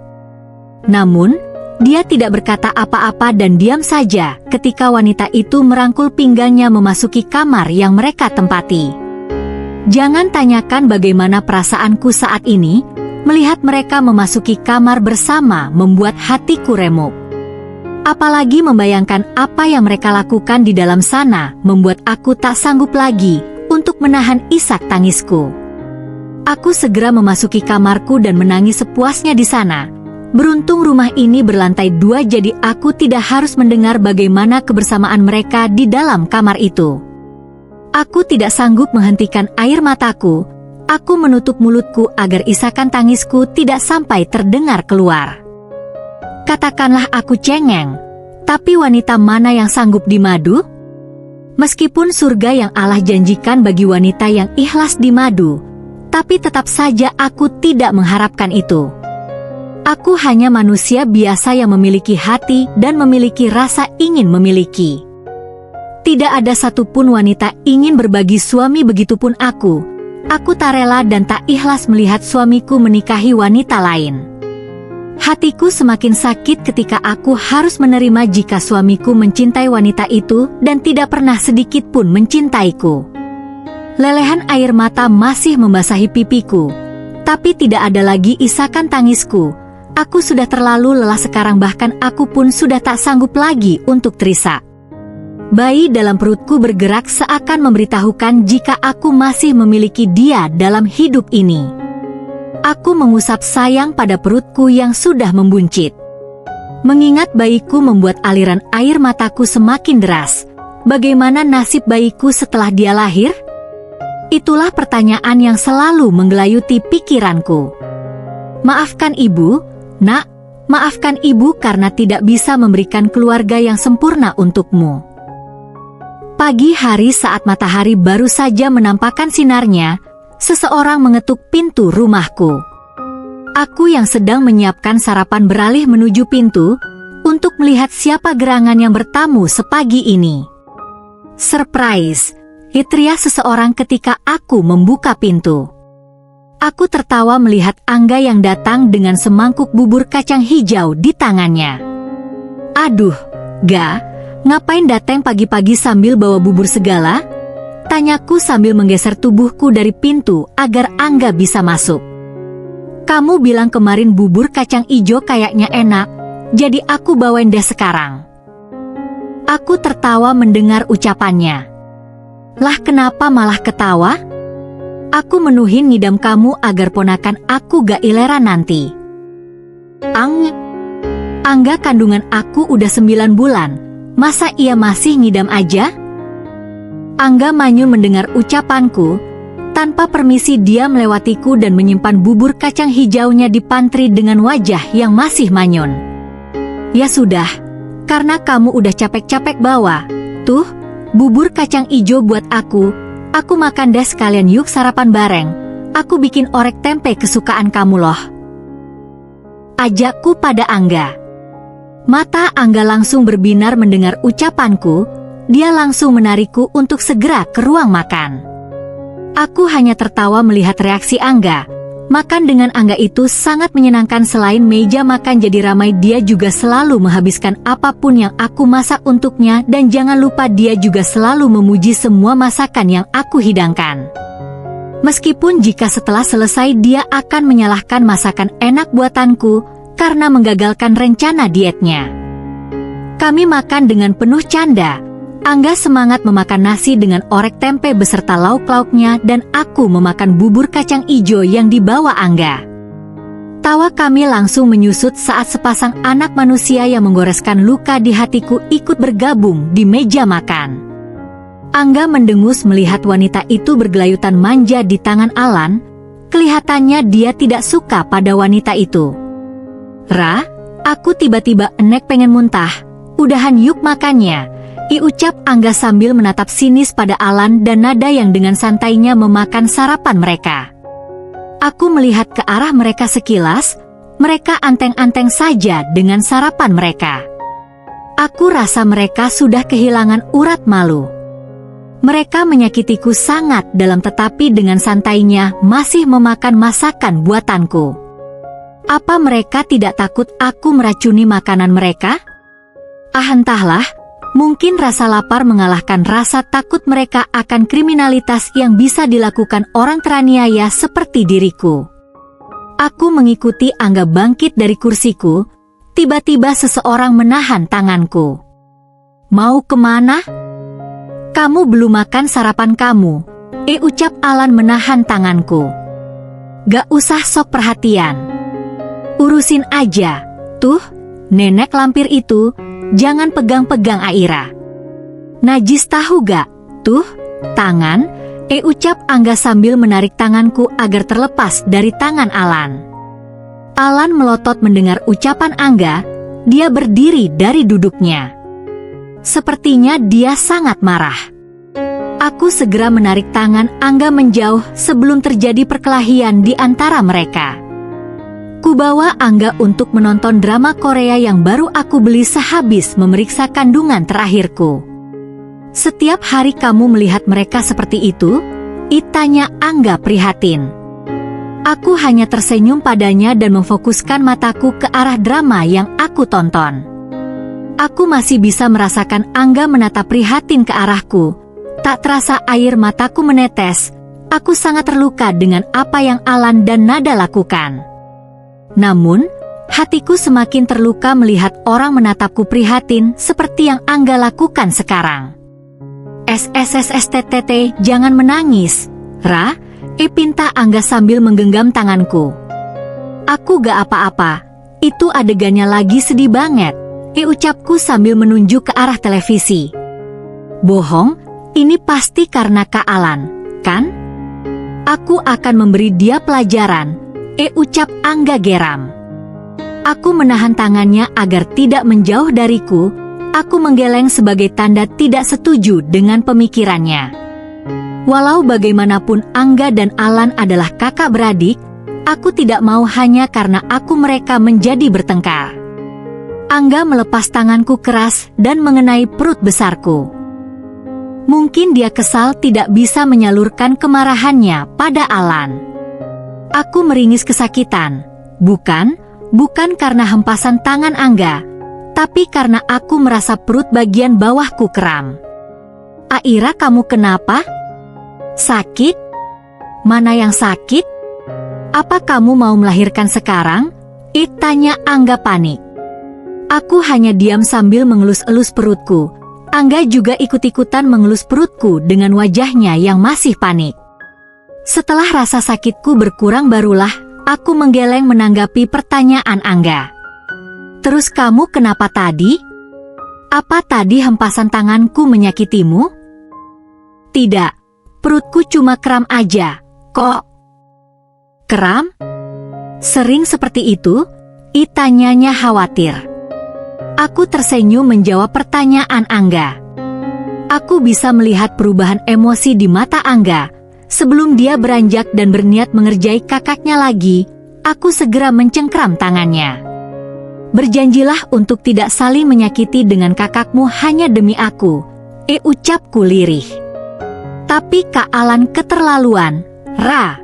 Namun, dia tidak berkata apa-apa dan diam saja ketika wanita itu merangkul pinggangnya memasuki kamar yang mereka tempati. Jangan tanyakan bagaimana perasaanku saat ini, melihat mereka memasuki kamar bersama membuat hatiku remuk. Apalagi membayangkan apa yang mereka lakukan di dalam sana membuat aku tak sanggup lagi untuk menahan isak tangisku. Aku segera memasuki kamarku dan menangis sepuasnya di sana. Beruntung rumah ini berlantai 2 jadi aku tidak harus mendengar bagaimana kebersamaan mereka di dalam kamar itu. Aku tidak sanggup menghentikan air mataku. Aku menutup mulutku agar isakan tangisku tidak sampai terdengar keluar. Katakanlah aku cengeng, tapi wanita mana yang sanggup dimadu? Meskipun surga yang Allah janjikan bagi wanita yang ikhlas dimadu, tapi tetap saja aku tidak mengharapkan itu. Aku hanya manusia biasa yang memiliki hati dan memiliki rasa ingin memiliki. Tidak ada satupun wanita ingin berbagi suami, begitupun aku. Aku tak rela dan tak ikhlas melihat suamiku menikahi wanita lain. Hatiku semakin sakit ketika aku harus menerima jika suamiku mencintai wanita itu dan tidak pernah sedikit pun mencintaiku. Lelehan air mata masih membasahi pipiku, tapi tidak ada lagi isakan tangisku. Aku sudah terlalu lelah sekarang, bahkan aku pun sudah tak sanggup lagi untuk terisak. Bayi dalam perutku bergerak seakan memberitahukan jika aku masih memiliki dia dalam hidup ini. Aku mengusap sayang pada perutku yang sudah membuncit. Mengingat bayiku membuat aliran air mataku semakin deras. Bagaimana nasib bayiku setelah dia lahir? Itulah pertanyaan yang selalu menggelayuti pikiranku. Maafkan ibu, nak, maafkan ibu karena tidak bisa memberikan keluarga yang sempurna untukmu. Pagi hari saat matahari baru saja menampakkan sinarnya, seseorang mengetuk pintu rumahku. Aku yang sedang menyiapkan sarapan beralih menuju pintu, untuk melihat siapa gerangan yang bertamu sepagi ini. Surprise! Teriak seseorang ketika aku membuka pintu. Aku tertawa melihat Angga yang datang dengan semangkuk bubur kacang hijau di tangannya. Aduh, Ga, ngapain datang pagi-pagi sambil bawa bubur segala? Tanyaku sambil menggeser tubuhku dari pintu agar Angga bisa masuk. Kamu bilang kemarin bubur kacang hijau kayaknya enak, jadi aku bawain deh sekarang. Aku tertawa mendengar ucapannya. Lah kenapa malah ketawa? Aku menuhin ngidam kamu agar ponakan aku gak ilera nanti. Angga kandungan aku udah 9 bulan, masa ia masih ngidam aja? Angga manyun mendengar ucapanku. Tanpa permisi dia melewatiku dan menyimpan bubur kacang hijaunya di pantry dengan wajah yang masih manyun. Ya sudah, karena kamu udah capek-capek bawa, tuh, bubur kacang hijau buat aku makan deh sekalian yuk sarapan bareng, aku bikin orek tempe kesukaan kamu loh. Ajakku pada Angga. Mata Angga langsung berbinar mendengar ucapanku, dia langsung menarikku untuk segera ke ruang makan. Aku hanya tertawa melihat reaksi Angga. Makan dengan Angga itu sangat menyenangkan. Selain meja makan jadi ramai, dia juga selalu menghabiskan apapun yang aku masak untuknya. Dan jangan lupa dia juga selalu memuji semua masakan yang aku hidangkan. Meskipun jika setelah selesai dia akan menyalahkan masakan enak buatanku karena menggagalkan rencana dietnya. Kami makan dengan penuh canda. Angga semangat memakan nasi dengan orek tempe beserta lauk-lauknya dan aku memakan bubur kacang hijau yang dibawa Angga. Tawa kami langsung menyusut saat sepasang anak manusia yang menggoreskan luka di hatiku ikut bergabung di meja makan. Angga mendengus melihat wanita itu bergelayutan manja di tangan Alan. Kelihatannya dia tidak suka pada wanita itu. Ra, aku tiba-tiba enek pengen muntah. Udahan yuk makannya. Ucap Angga sambil menatap sinis pada Alan dan nada yang dengan santainya memakan sarapan mereka. Aku melihat ke arah mereka sekilas, mereka anteng-anteng saja dengan sarapan mereka. Aku rasa mereka sudah kehilangan urat malu. Mereka menyakitiku sangat dalam tetapi dengan santainya masih memakan masakan buatanku. Apa mereka tidak takut aku meracuni makanan mereka? Entahlah. Mungkin rasa lapar mengalahkan rasa takut mereka akan kriminalitas yang bisa dilakukan orang teraniaya seperti diriku. Aku mengikuti Angga bangkit dari kursiku, tiba-tiba seseorang menahan tanganku. Mau kemana? Kamu belum makan sarapan kamu, ucap Alan menahan tanganku. Gak usah sok perhatian. Urusin aja, tuh, nenek lampir itu. Jangan pegang-pegang Aira. Najis tahu gak? Tuh, tangan, ucap Angga sambil menarik tanganku agar terlepas dari tangan Alan. Alan melotot mendengar ucapan Angga, dia berdiri dari duduknya. Sepertinya dia sangat marah. Aku segera menarik tangan Angga menjauh sebelum terjadi perkelahian di antara mereka. Kubawa Angga untuk menonton drama Korea yang baru aku beli sehabis memeriksa kandungan terakhirku. Setiap hari kamu melihat mereka seperti itu? Tanya Angga prihatin. Aku hanya tersenyum padanya dan memfokuskan mataku ke arah drama yang aku tonton. Aku masih bisa merasakan Angga menatap prihatin ke arahku. Tak terasa air mataku menetes. Aku sangat terluka dengan apa yang Alan dan Nada lakukan. Namun, hatiku semakin terluka melihat orang menatapku prihatin seperti yang Angga lakukan sekarang. SSSSTTT, jangan menangis, Ra, pinta Angga sambil menggenggam tanganku. Aku gak apa-apa, itu adegannya lagi sedih banget, ucapku sambil menunjuk ke arah televisi. Bohong, ini pasti karena Kak Alan, kan? Aku akan memberi dia pelajaran. Ucap Angga geram. Aku menahan tangannya agar tidak menjauh dariku. Aku menggeleng sebagai tanda tidak setuju dengan pemikirannya. Walau bagaimanapun Angga dan Alan adalah kakak beradik, aku tidak mau hanya karena mereka menjadi bertengkar. Angga melepas tanganku keras dan mengenai perut besarku. Mungkin dia kesal tidak bisa menyalurkan kemarahannya pada Alan. Aku meringis kesakitan. Bukan karena hempasan tangan Angga, tapi karena aku merasa perut bagian bawahku kram. Aira, kamu kenapa? Sakit? Mana yang sakit? Apa kamu mau melahirkan sekarang? Tanya Angga panik. Aku hanya diam sambil mengelus-elus perutku. Angga juga ikut-ikutan mengelus perutku dengan wajahnya yang masih panik. Setelah rasa sakitku berkurang barulah aku menggeleng menanggapi pertanyaan Angga. Terus kamu kenapa tadi? Apa tadi hempasan tanganku menyakitimu? Tidak, perutku cuma kram aja. Kok? Kram? Sering seperti itu? Tanyanya khawatir. Aku tersenyum menjawab pertanyaan Angga. Aku bisa melihat perubahan emosi di mata Angga. Sebelum dia beranjak dan berniat mengerjai kakaknya lagi, aku segera mencengkram tangannya. Berjanjilah untuk tidak saling menyakiti dengan kakakmu hanya demi aku, ucapku lirih. Tapi Kak Alan keterlaluan, Ra.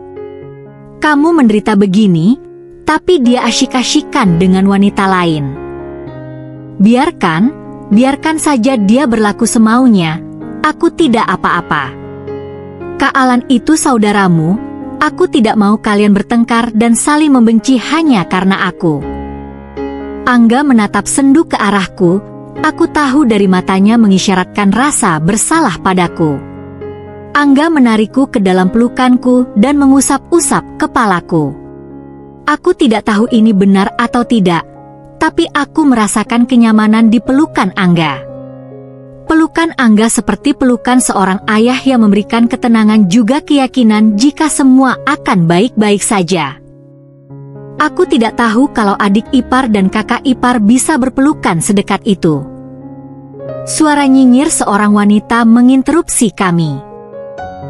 Kamu menderita begini, tapi dia asyik-asyikan dengan wanita lain. Biarkan saja dia berlaku semaunya, aku tidak apa-apa. Kak Alan itu saudaramu, aku tidak mau kalian bertengkar dan saling membenci hanya karena aku. Angga menatap sendu ke arahku, aku tahu dari matanya mengisyaratkan rasa bersalah padaku. Angga menarikku ke dalam pelukanku dan mengusap-usap kepalaku. Aku tidak tahu ini benar atau tidak, tapi aku merasakan kenyamanan di pelukan Angga. Pelukan Angga seperti pelukan seorang ayah yang memberikan ketenangan juga keyakinan jika semua akan baik-baik saja. Aku tidak tahu kalau adik ipar dan kakak ipar bisa berpelukan sedekat itu. Suara nyinyir seorang wanita menginterupsi kami.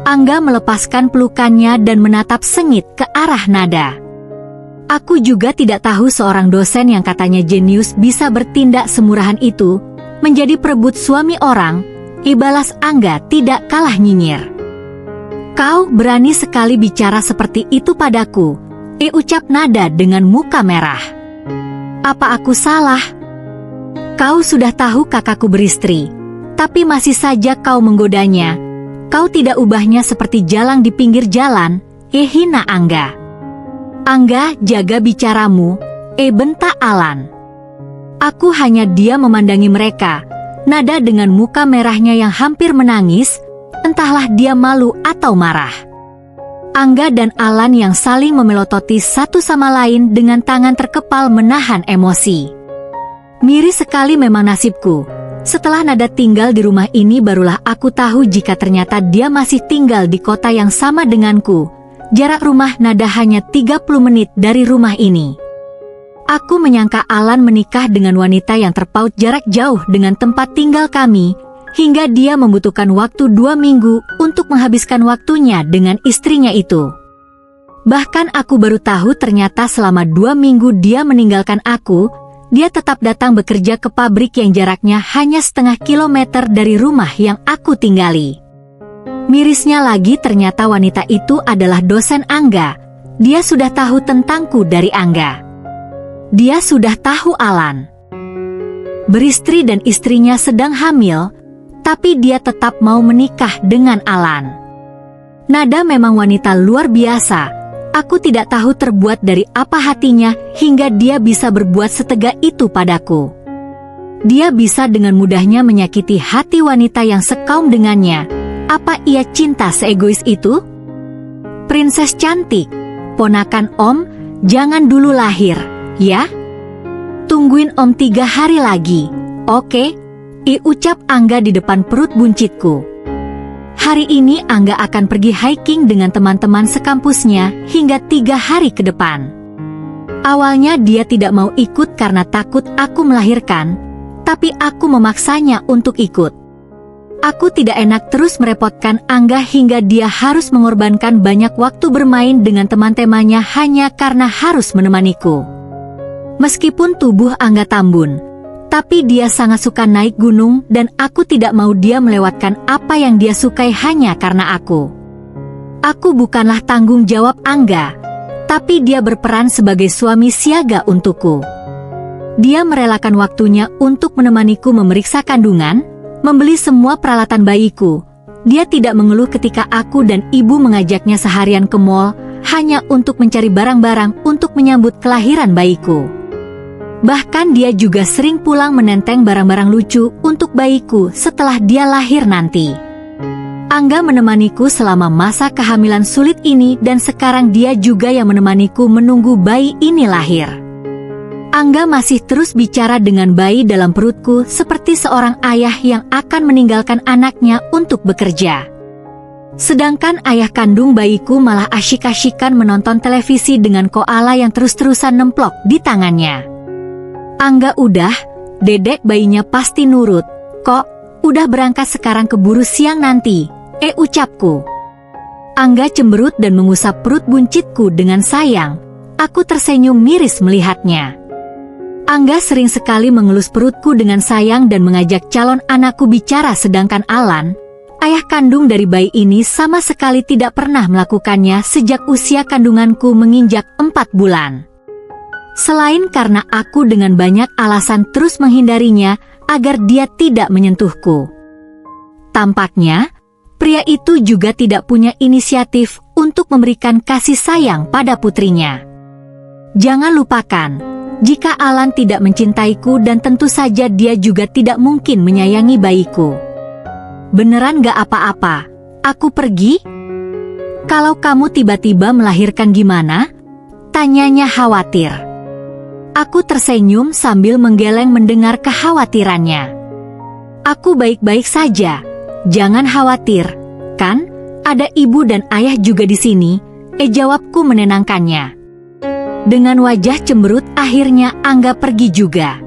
Angga melepaskan pelukannya dan menatap sengit ke arah Nada. Aku juga tidak tahu seorang dosen yang katanya jenius bisa bertindak semurahan itu, menjadi perebut suami orang. Balas Angga tidak kalah nyinyir. Kau berani sekali bicara seperti itu padaku, ucap Nada dengan muka merah. Apa aku salah? Kau sudah tahu kakakku beristri, tapi masih saja kau menggodanya. Kau tidak ubahnya seperti jalang di pinggir jalan, hina Angga. Angga, jaga bicaramu, bentak Alan. Aku hanya diam memandangi mereka. Nada dengan muka merahnya yang hampir menangis, entahlah dia malu atau marah. Angga dan Alan yang saling memelototi satu sama lain dengan tangan terkepal menahan emosi. Miris sekali memang nasibku. Setelah Nada tinggal di rumah ini barulah aku tahu jika ternyata dia masih tinggal di kota yang sama denganku. Jarak rumah Nada hanya 30 menit dari rumah ini. Aku menyangka Alan menikah dengan wanita yang terpaut jarak jauh dengan tempat tinggal kami, hingga dia membutuhkan waktu 2 minggu untuk menghabiskan waktunya dengan istrinya itu. Bahkan aku baru tahu ternyata selama 2 minggu dia meninggalkan aku, dia tetap datang bekerja ke pabrik yang jaraknya hanya setengah kilometer dari rumah yang aku tinggali. Mirisnya lagi ternyata wanita itu adalah dosen Angga. Dia sudah tahu tentangku dari Angga. Dia sudah tahu Alan beristri dan istrinya sedang hamil, tapi dia tetap mau menikah dengan Alan. Nada memang wanita luar biasa. Aku tidak tahu terbuat dari apa hatinya hingga dia bisa berbuat setega itu padaku. Dia bisa dengan mudahnya menyakiti hati wanita yang sekaum dengannya. Apa ia cinta seegois itu? Prinses cantik, ponakan Om, jangan dulu lahir, ya? Tungguin Om 3 hari lagi, oke? Ucap Angga di depan perut buncitku. Hari ini Angga akan pergi hiking dengan teman-teman sekampusnya hingga 3 hari ke depan. Awalnya dia tidak mau ikut karena takut aku melahirkan, tapi aku memaksanya untuk ikut. Aku tidak enak terus merepotkan Angga hingga dia harus mengorbankan banyak waktu bermain dengan teman-temannya hanya karena harus menemaniku. Meskipun tubuh Angga tambun, tapi dia sangat suka naik gunung dan aku tidak mau dia melewatkan apa yang dia sukai hanya karena aku. Aku bukanlah tanggung jawab Angga, tapi dia berperan sebagai suami siaga untukku. Dia merelakan waktunya untuk menemaniku memeriksa kandungan, membeli semua peralatan bayiku. Dia tidak mengeluh ketika aku dan ibu mengajaknya seharian ke mall, hanya untuk mencari barang-barang untuk menyambut kelahiran bayiku. Bahkan dia juga sering pulang menenteng barang-barang lucu untuk bayiku setelah dia lahir nanti. Angga menemaniku selama masa kehamilan sulit ini dan sekarang dia juga yang menemaniku menunggu bayi ini lahir. Angga masih terus bicara dengan bayi dalam perutku seperti seorang ayah yang akan meninggalkan anaknya untuk bekerja. Sedangkan ayah kandung bayiku malah asyik-asyikan menonton televisi dengan koala yang terus-terusan nemplok di tangannya. Angga udah, dedek bayinya pasti nurut. Kok, udah berangkat sekarang keburu siang nanti, ucapku. Angga cemberut dan mengusap perut buncitku dengan sayang. Aku tersenyum miris melihatnya. Angga sering sekali mengelus perutku dengan sayang dan mengajak calon anakku bicara, sedangkan Alan, ayah kandung dari bayi ini, sama sekali tidak pernah melakukannya sejak usia kandunganku menginjak 4 bulan. Selain karena aku dengan banyak alasan terus menghindarinya agar dia tidak menyentuhku. Tampaknya, pria itu juga tidak punya inisiatif untuk memberikan kasih sayang pada putrinya. Jangan lupakan, jika Alan tidak mencintaiku dan tentu saja dia juga tidak mungkin menyayangi bayiku. Beneran gak apa-apa, aku pergi? Kalau kamu tiba-tiba melahirkan gimana? Tanyanya khawatir. Aku tersenyum sambil menggeleng mendengar kekhawatirannya. Aku baik-baik saja, jangan khawatir, kan? Ada ibu dan ayah juga di sini, jawabku menenangkannya. Dengan wajah cemberut akhirnya Angga pergi juga.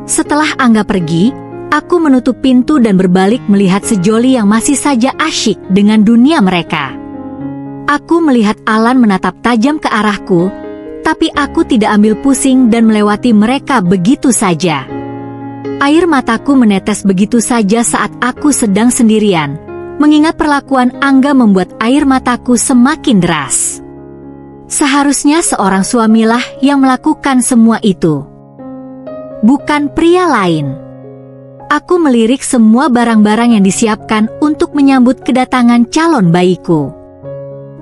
Setelah Angga pergi, aku menutup pintu dan berbalik melihat sejoli yang masih saja asyik dengan dunia mereka. Aku melihat Alan menatap tajam ke arahku, tapi aku tidak ambil pusing dan melewati mereka begitu saja. Air mataku menetes begitu saja saat aku sedang sendirian. Mengingat perlakuan Angga membuat air mataku semakin deras. Seharusnya seorang suamilah yang melakukan semua itu, bukan pria lain. Aku melirik semua barang-barang yang disiapkan untuk menyambut kedatangan calon bayiku.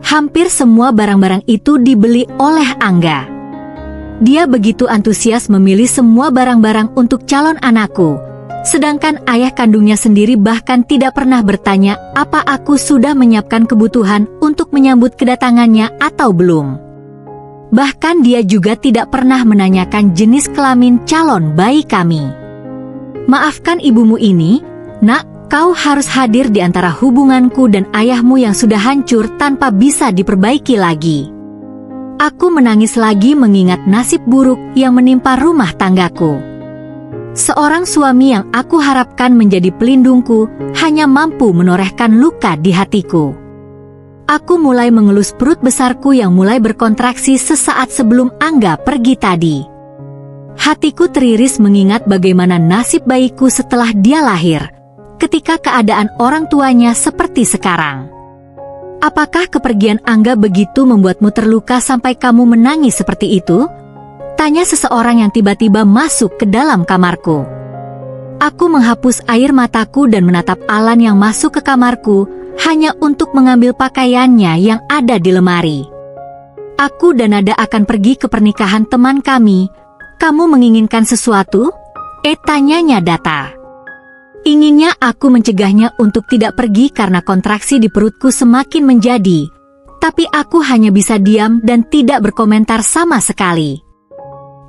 Hampir semua barang-barang itu dibeli oleh Angga. Dia begitu antusias memilih semua barang-barang untuk calon anakku, sedangkan ayah kandungnya sendiri bahkan tidak pernah bertanya apa aku sudah menyiapkan kebutuhan untuk menyambut kedatangannya atau belum. Bahkan dia juga tidak pernah menanyakan jenis kelamin calon bayi kami. Maafkan ibumu ini, nak. Kau harus hadir di antara hubunganku dan ayahmu yang sudah hancur tanpa bisa diperbaiki lagi. Aku menangis lagi mengingat nasib buruk yang menimpa rumah tanggaku. Seorang suami yang aku harapkan menjadi pelindungku hanya mampu menorehkan luka di hatiku. Aku mulai mengelus perut besarku yang mulai berkontraksi sesaat sebelum Angga pergi tadi. Hatiku teriris mengingat bagaimana nasib bayiku setelah dia lahir, ketika keadaan orang tuanya seperti sekarang. Apakah kepergian Angga begitu membuatmu terluka sampai kamu menangis seperti itu? Tanya seseorang yang tiba-tiba masuk ke dalam kamarku. Aku menghapus air mataku dan menatap Alan yang masuk ke kamarku hanya untuk mengambil pakaiannya yang ada di lemari. Aku dan Nada akan pergi ke pernikahan teman kami. Kamu menginginkan sesuatu? Tanyanya Data. Inginnya aku mencegahnya untuk tidak pergi karena kontraksi di perutku semakin menjadi, tapi aku hanya bisa diam dan tidak berkomentar sama sekali.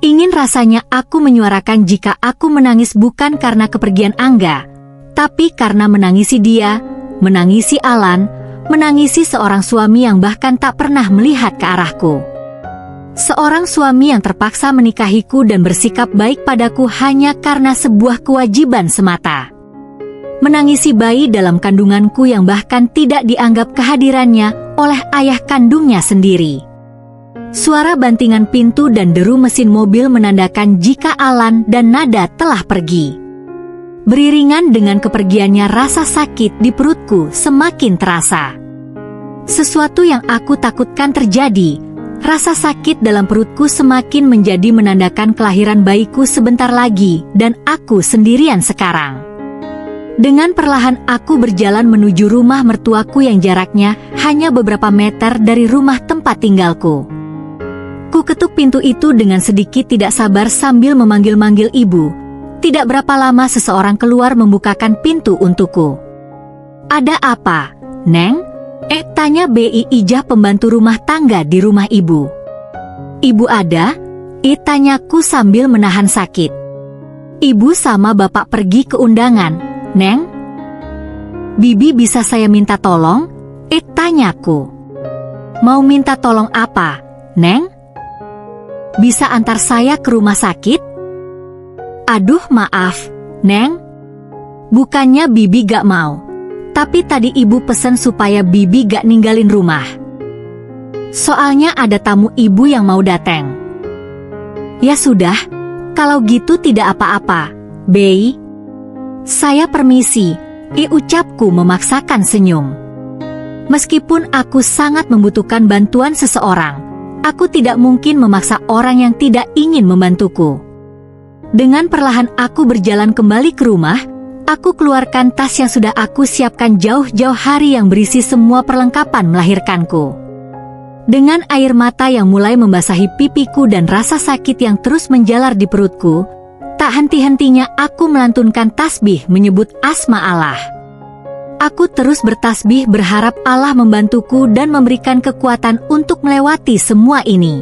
Ingin rasanya aku menyuarakan jika aku menangis bukan karena kepergian Angga, tapi karena menangisi dia, menangisi Alan, menangisi seorang suami yang bahkan tak pernah melihat ke arahku. Seorang suami yang terpaksa menikahiku dan bersikap baik padaku hanya karena sebuah kewajiban semata. Menangisi bayi dalam kandunganku yang bahkan tidak dianggap kehadirannya oleh ayah kandungnya sendiri. Suara bantingan pintu dan deru mesin mobil menandakan jika Alan dan Nada telah pergi. Beriringan dengan kepergiannya rasa sakit di perutku semakin terasa. Sesuatu yang aku takutkan terjadi, Rasa sakit dalam perutku semakin menjadi menandakan kelahiran bayiku sebentar lagi dan aku sendirian sekarang. Dengan perlahan aku berjalan menuju rumah mertuaku yang jaraknya hanya beberapa meter dari rumah tempat tinggalku. Ku ketuk pintu itu dengan sedikit tidak sabar sambil memanggil-manggil ibu. Tidak berapa lama seseorang keluar membukakan pintu untukku. "Ada apa, Neng?" Tanya Bi Ijah, pembantu rumah tangga di rumah ibu. "Ibu ada?" tanyaku sambil menahan sakit. "Ibu sama bapak pergi ke undangan, Neng." "Bibi bisa saya minta tolong?" tanyaku. "Mau minta tolong apa, Neng?" "Bisa antar saya ke rumah sakit?" "Aduh maaf, Neng. Bukannya Bibi gak mau. Tapi tadi ibu pesan supaya Bibi gak ninggalin rumah. Soalnya ada tamu ibu yang mau datang." "Ya sudah, kalau gitu tidak apa-apa, Bei. Saya permisi," ucapku memaksakan senyum. Meskipun aku sangat membutuhkan bantuan seseorang, aku tidak mungkin memaksa orang yang tidak ingin membantuku. Dengan perlahan aku berjalan kembali ke rumah. Aku keluarkan tas yang sudah aku siapkan jauh-jauh hari yang berisi semua perlengkapan melahirkanku. Dengan air mata yang mulai membasahi pipiku dan rasa sakit yang terus menjalar di perutku, tak henti-hentinya aku melantunkan tasbih menyebut asma Allah. Aku terus bertasbih berharap Allah membantuku dan memberikan kekuatan untuk melewati semua ini.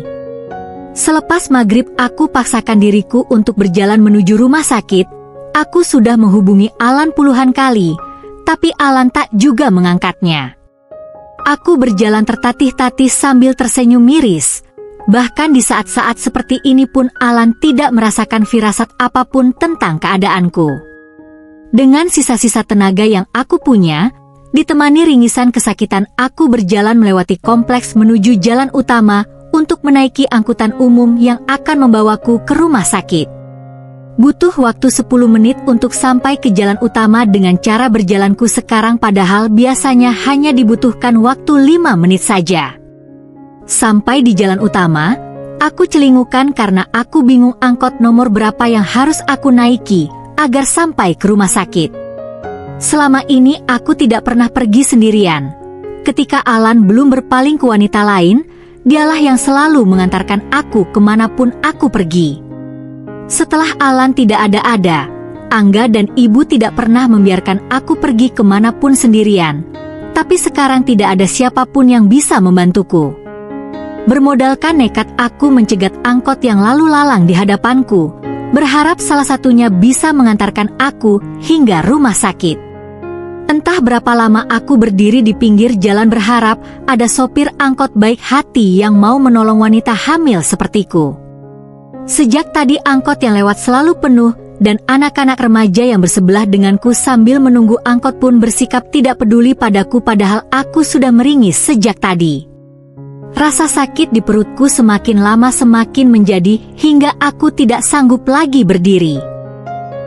Selepas maghrib aku paksakan diriku untuk berjalan menuju rumah sakit. Aku sudah menghubungi Alan puluhan kali, tapi Alan tak juga mengangkatnya. Aku berjalan tertatih-tatih sambil tersenyum miris. Bahkan di saat-saat seperti ini pun Alan tidak merasakan firasat apapun tentang keadaanku. Dengan sisa-sisa tenaga yang aku punya, ditemani ringisan kesakitan, aku berjalan melewati kompleks menuju jalan utama untuk menaiki angkutan umum yang akan membawaku ke rumah sakit. Butuh waktu 10 menit untuk sampai ke jalan utama dengan cara berjalanku sekarang, padahal biasanya hanya dibutuhkan waktu 5 menit saja. Sampai di jalan utama, aku celingukan karena aku bingung angkot nomor berapa yang harus aku naiki agar sampai ke rumah sakit. Selama ini aku tidak pernah pergi sendirian. Ketika Alan belum berpaling ke wanita lain, dialah yang selalu mengantarkan aku kemanapun aku pergi. Setelah Alan tidak ada, Angga dan ibu tidak pernah membiarkan aku pergi kemanapun sendirian. Tapi sekarang tidak ada siapapun yang bisa membantuku. Bermodalkan nekat aku mencegat angkot yang lalu lalang di hadapanku, berharap salah satunya bisa mengantarkan aku hingga rumah sakit. Entah berapa lama aku berdiri di pinggir jalan berharap ada sopir angkot baik hati yang mau menolong wanita hamil sepertiku. Sejak tadi angkot yang lewat selalu penuh dan anak-anak remaja yang bersebelah denganku sambil menunggu angkot pun bersikap tidak peduli padaku, padahal aku sudah meringis sejak tadi. Rasa sakit di perutku semakin lama semakin menjadi hingga aku tidak sanggup lagi berdiri.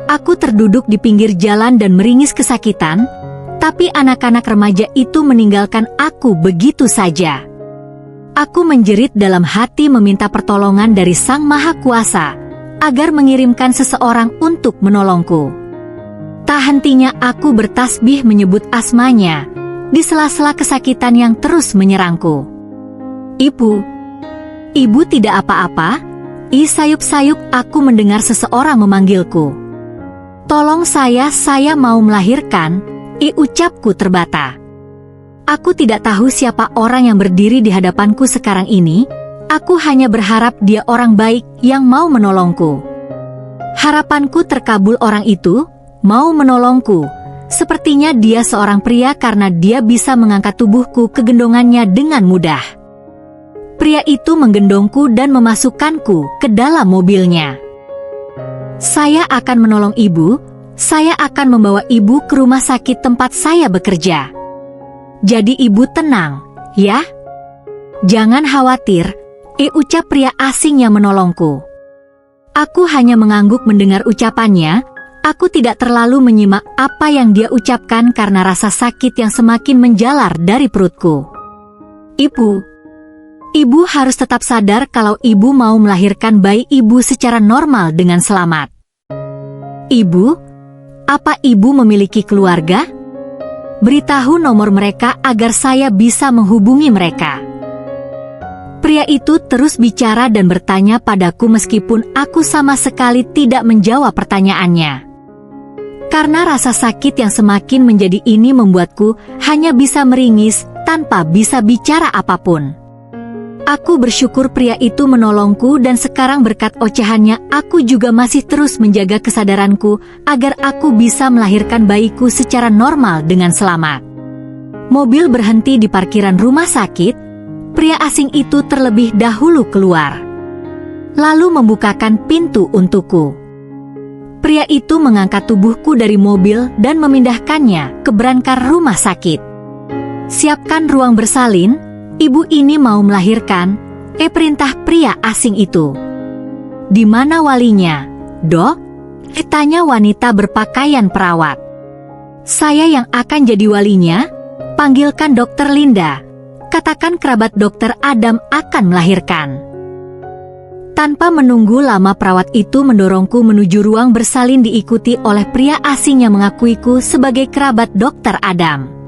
Aku terduduk di pinggir jalan dan meringis kesakitan, tapi anak-anak remaja itu meninggalkan aku begitu saja. Aku menjerit dalam hati meminta pertolongan dari Sang Maha Kuasa agar mengirimkan seseorang untuk menolongku. Tak hentinya aku bertasbih menyebut asmanya di sela-sela kesakitan yang terus menyerangku. Ibu tidak apa-apa?" Sayup-sayup aku mendengar seseorang memanggilku. "Tolong saya mau melahirkan," ucapku terbata. Aku tidak tahu siapa orang yang berdiri di hadapanku sekarang ini. Aku hanya berharap dia orang baik yang mau menolongku. Harapanku terkabul, orang itu mau menolongku. Sepertinya dia seorang pria karena dia bisa mengangkat tubuhku ke gendongannya dengan mudah. Pria itu menggendongku dan memasukkanku ke dalam mobilnya. "Saya akan menolong ibu. Saya akan membawa ibu ke rumah sakit tempat saya bekerja. Jadi ibu tenang, ya. Jangan khawatir," ucap pria asing yang menolongku. Aku hanya mengangguk mendengar ucapannya. Aku tidak terlalu menyimak apa yang dia ucapkan karena rasa sakit yang semakin menjalar dari perutku. Ibu harus tetap sadar kalau ibu mau melahirkan bayi ibu secara normal dengan selamat. Ibu, apa ibu memiliki keluarga? Beritahu nomor mereka agar saya bisa menghubungi mereka. Pria itu terus bicara dan bertanya padaku meskipun aku sama sekali tidak menjawab pertanyaannya. Karena rasa sakit yang semakin menjadi ini membuatku hanya bisa meringis tanpa bisa bicara apapun. Aku bersyukur pria itu menolongku dan sekarang berkat ocehannya aku juga masih terus menjaga kesadaranku agar aku bisa melahirkan bayiku secara normal dengan selamat. Mobil berhenti di parkiran rumah sakit, pria asing itu terlebih dahulu keluar. Lalu membukakan pintu untukku. Pria itu mengangkat tubuhku dari mobil dan memindahkannya ke berangkar rumah sakit. Siapkan ruang bersalin. Ibu ini mau melahirkan, perintah pria asing itu. Di mana walinya, Dok? Tanya wanita berpakaian perawat. Saya yang akan jadi walinya, panggilkan Dokter Linda. Katakan kerabat Dokter Adam akan melahirkan. Tanpa menunggu lama perawat itu mendorongku menuju ruang bersalin diikuti oleh pria asing yang mengakuiku sebagai kerabat Dokter Adam.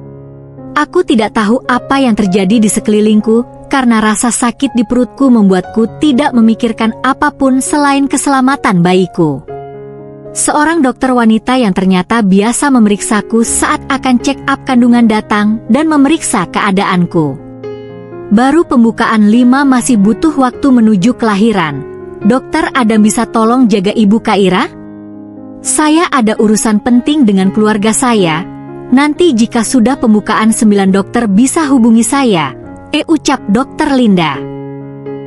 Aku tidak tahu apa yang terjadi di sekelilingku karena rasa sakit di perutku membuatku tidak memikirkan apapun selain keselamatan bayiku. Seorang dokter wanita yang ternyata biasa memeriksaku saat akan check up kandungan datang dan memeriksa keadaanku. Baru pembukaan 5 masih butuh waktu menuju kelahiran. Dokter Adam bisa tolong jaga Ibu Kaira? Saya ada urusan penting dengan keluarga saya. Nanti jika sudah pembukaan 9 dokter bisa hubungi saya, ucap Dokter Linda.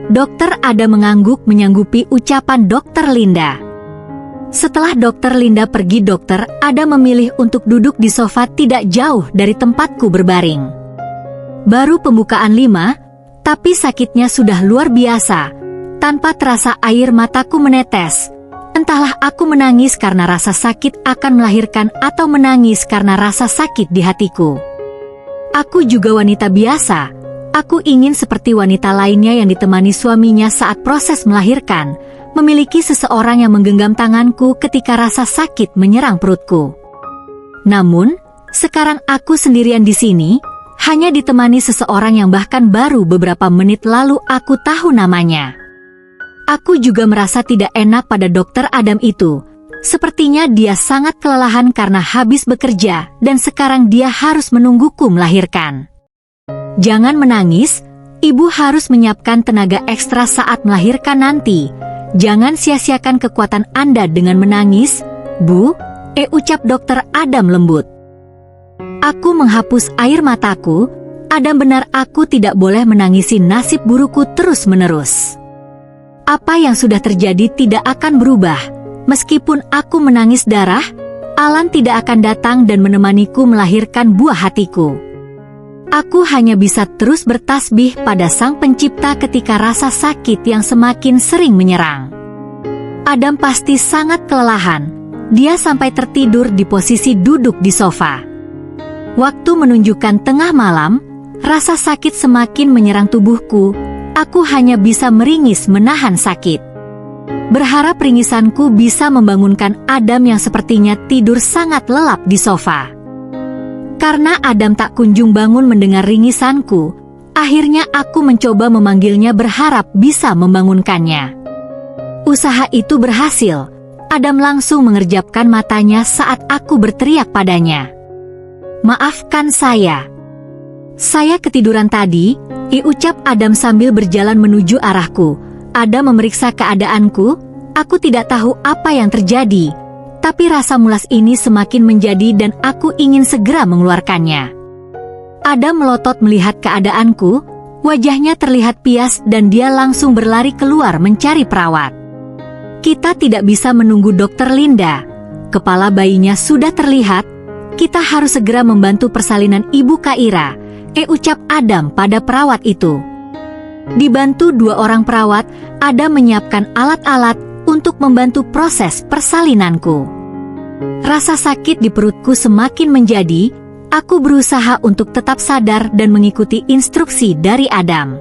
Dokter Adam mengangguk menyanggupi ucapan Dokter Linda. Setelah Dokter Linda pergi, Dokter Adam memilih untuk duduk di sofa tidak jauh dari tempatku berbaring. Baru pembukaan 5, tapi sakitnya sudah luar biasa. Tanpa terasa air mataku menetes. Entahlah aku menangis karena rasa sakit akan melahirkan atau menangis karena rasa sakit di hatiku. Aku juga wanita biasa. Aku ingin seperti wanita lainnya yang ditemani suaminya saat proses melahirkan, memiliki seseorang yang menggenggam tanganku ketika rasa sakit menyerang perutku. Namun, sekarang aku sendirian di sini, hanya ditemani seseorang yang bahkan baru beberapa menit lalu aku tahu namanya. Aku juga merasa tidak enak pada Dokter Adam itu. Sepertinya dia sangat kelelahan karena habis bekerja dan sekarang dia harus menungguku melahirkan. Jangan menangis, ibu harus menyiapkan tenaga ekstra saat melahirkan nanti. Jangan sia-siakan kekuatan Anda dengan menangis, Bu, ucap Dokter Adam lembut. Aku menghapus air mataku. Adam benar, aku tidak boleh menangisi nasib burukku terus-menerus. Apa yang sudah terjadi tidak akan berubah. Meskipun aku menangis darah, Alan tidak akan datang dan menemaniku melahirkan buah hatiku. Aku hanya bisa terus bertasbih pada Sang Pencipta ketika rasa sakit yang semakin sering menyerang. Adam pasti sangat kelelahan. Dia sampai tertidur di posisi duduk di sofa. Waktu menunjukkan tengah malam, rasa sakit semakin menyerang tubuhku. Aku hanya bisa meringis menahan sakit. Berharap ringisanku bisa membangunkan Adam yang sepertinya tidur sangat lelap di sofa. Karena Adam tak kunjung bangun mendengar ringisanku, akhirnya aku mencoba memanggilnya berharap bisa membangunkannya. Usaha itu berhasil. Adam langsung mengerjapkan matanya saat aku berteriak padanya. Maafkan saya. Saya ketiduran tadi, ucap Adam sambil berjalan menuju arahku. Adam memeriksa keadaanku. Aku tidak tahu apa yang terjadi, tapi rasa mulas ini semakin menjadi dan aku ingin segera mengeluarkannya. Adam melotot melihat keadaanku, wajahnya terlihat pias dan dia langsung berlari keluar mencari perawat. Kita tidak bisa menunggu Dokter Linda. Kepala bayinya sudah terlihat. Kita harus segera membantu persalinan Ibu Kaira, ucap Adam pada perawat itu. Dibantu 2 orang perawat, Adam menyiapkan alat-alat untuk membantu proses persalinanku. Rasa sakit di perutku semakin menjadi. Aku berusaha untuk tetap sadar dan mengikuti instruksi dari Adam.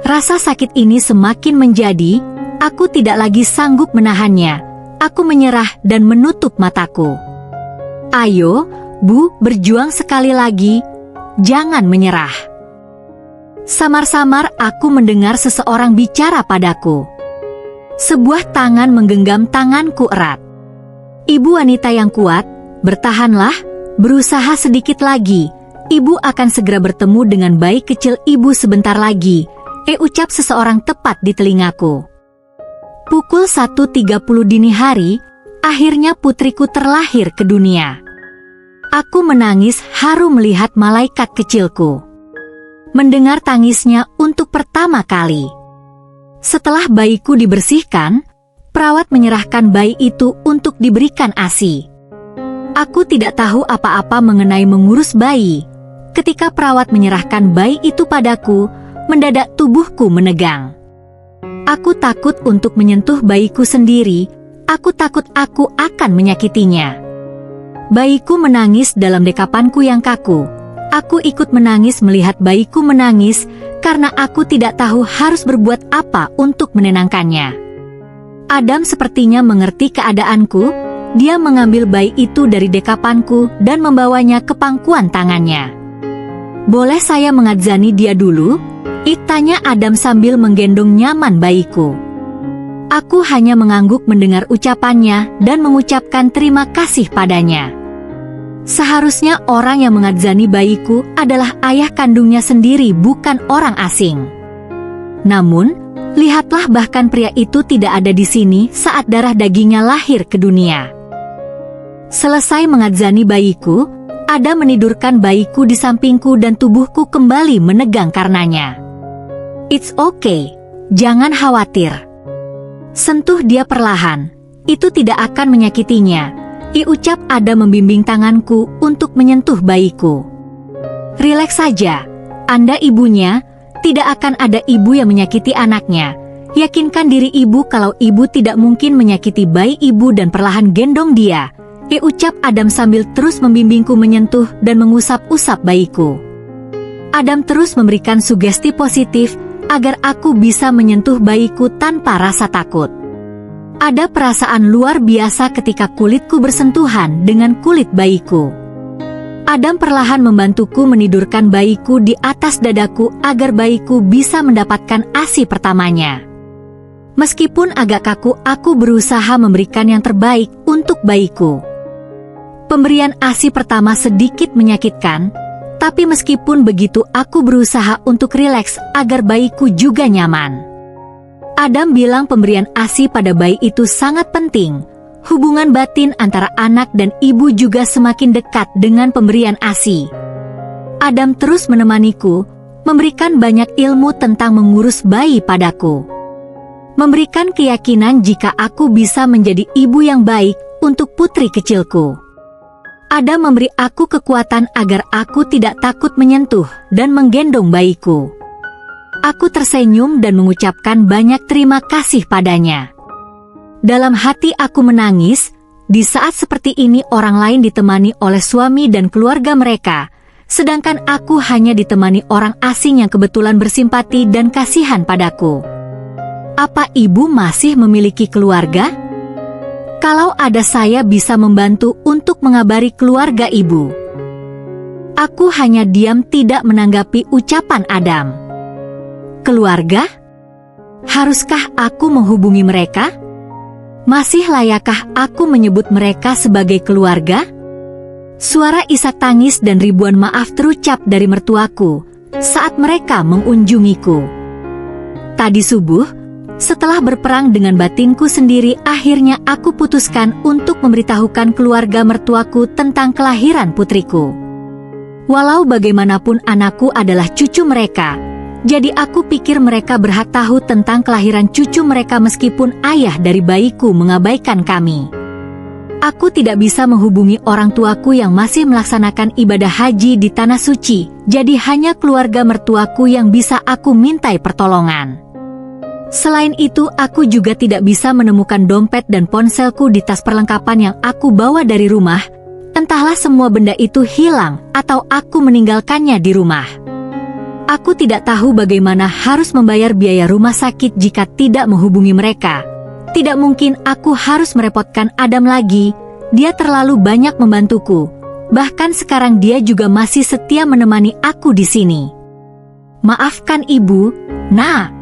Rasa sakit ini semakin menjadi, aku tidak lagi sanggup menahannya. Aku menyerah dan menutup mataku. Ayo, Bu, berjuang sekali lagi. Jangan menyerah. Samar-samar aku mendengar seseorang bicara padaku. Sebuah tangan menggenggam tanganku erat. Ibu wanita yang kuat, bertahanlah, berusaha sedikit lagi. Ibu akan segera bertemu dengan bayi kecil ibu sebentar lagi. Ucap seseorang tepat di telingaku. Pukul 1.30 dini hari, akhirnya putriku terlahir ke dunia. Aku menangis haru melihat malaikat kecilku. Mendengar tangisnya untuk pertama kali. Setelah bayiku dibersihkan, perawat menyerahkan bayi itu untuk diberikan ASI. Aku tidak tahu apa-apa mengenai mengurus bayi. Ketika perawat menyerahkan bayi itu padaku, mendadak tubuhku menegang. Aku takut untuk menyentuh bayiku sendiri. Aku takut aku akan menyakitinya. Bayiku menangis dalam dekapanku yang kaku. Aku ikut menangis melihat bayiku menangis karena aku tidak tahu harus berbuat apa untuk menenangkannya. Adam sepertinya mengerti keadaanku. Dia mengambil bayi itu dari dekapanku dan membawanya ke pangkuan tangannya. Boleh saya mengadzani dia dulu? Tanya Adam sambil menggendong nyaman bayiku. Aku hanya mengangguk mendengar ucapannya dan mengucapkan terima kasih padanya. Seharusnya orang yang mengadzani bayiku adalah ayah kandungnya sendiri, bukan orang asing. Namun, lihatlah bahkan pria itu tidak ada di sini saat darah dagingnya lahir ke dunia. Selesai mengadzani bayiku, Adam menidurkan bayiku di sampingku dan tubuhku kembali menegang karenanya. It's okay, jangan khawatir. Sentuh dia perlahan, itu tidak akan menyakitinya. Ucap Adam membimbing tanganku untuk menyentuh bayiku. Rileks saja, Anda ibunya, tidak akan ada ibu yang menyakiti anaknya. Yakinkan diri ibu kalau ibu tidak mungkin menyakiti bayi ibu dan perlahan gendong dia. Ucap Adam sambil terus membimbingku menyentuh dan mengusap-usap bayiku. Adam terus memberikan sugesti positif agar aku bisa menyentuh bayiku tanpa rasa takut. Ada perasaan luar biasa ketika kulitku bersentuhan dengan kulit bayiku. Adam perlahan membantuku menidurkan bayiku di atas dadaku agar bayiku bisa mendapatkan ASI pertamanya. Meskipun agak kaku, aku berusaha memberikan yang terbaik untuk bayiku. Pemberian ASI pertama sedikit menyakitkan, tapi meskipun begitu aku berusaha untuk rileks agar bayiku juga nyaman. Adam bilang pemberian ASI pada bayi itu sangat penting. Hubungan batin antara anak dan ibu juga semakin dekat dengan pemberian ASI. Adam terus menemaniku, memberikan banyak ilmu tentang mengurus bayi padaku. Memberikan keyakinan jika aku bisa menjadi ibu yang baik untuk putri kecilku. Adam memberi aku kekuatan agar aku tidak takut menyentuh dan menggendong bayiku. Aku tersenyum dan mengucapkan banyak terima kasih padanya. Dalam hati aku menangis, di saat seperti ini orang lain ditemani oleh suami dan keluarga mereka, sedangkan aku hanya ditemani orang asing yang kebetulan bersimpati dan kasihan padaku. Apa ibu masih memiliki keluarga? Kalau ada saya bisa membantu untuk mengabari keluarga ibu. Aku hanya diam tidak menanggapi ucapan Adam. Keluarga? Haruskah aku menghubungi mereka? Masih layakkah aku menyebut mereka sebagai keluarga? Suara isak tangis dan ribuan maaf terucap dari mertuaku saat mereka mengunjungiku. Tadi subuh, setelah berperang dengan batinku sendiri, akhirnya aku putuskan untuk memberitahukan keluarga mertuaku tentang kelahiran putriku. Walau bagaimanapun anakku adalah cucu mereka, jadi aku pikir mereka berhak tahu tentang kelahiran cucu mereka meskipun ayah dari bayiku mengabaikan kami. Aku tidak bisa menghubungi orang tuaku yang masih melaksanakan ibadah haji di Tanah Suci, jadi hanya keluarga mertuaku yang bisa aku mintai pertolongan. Selain itu, aku juga tidak bisa menemukan dompet dan ponselku di tas perlengkapan yang aku bawa dari rumah. Entahlah semua benda itu hilang atau aku meninggalkannya di rumah. Aku tidak tahu bagaimana harus membayar biaya rumah sakit jika tidak menghubungi mereka. Tidak mungkin aku harus merepotkan Adam lagi. Dia terlalu banyak membantuku. Bahkan sekarang dia juga masih setia menemani aku di sini. Maafkan ibu, Nak.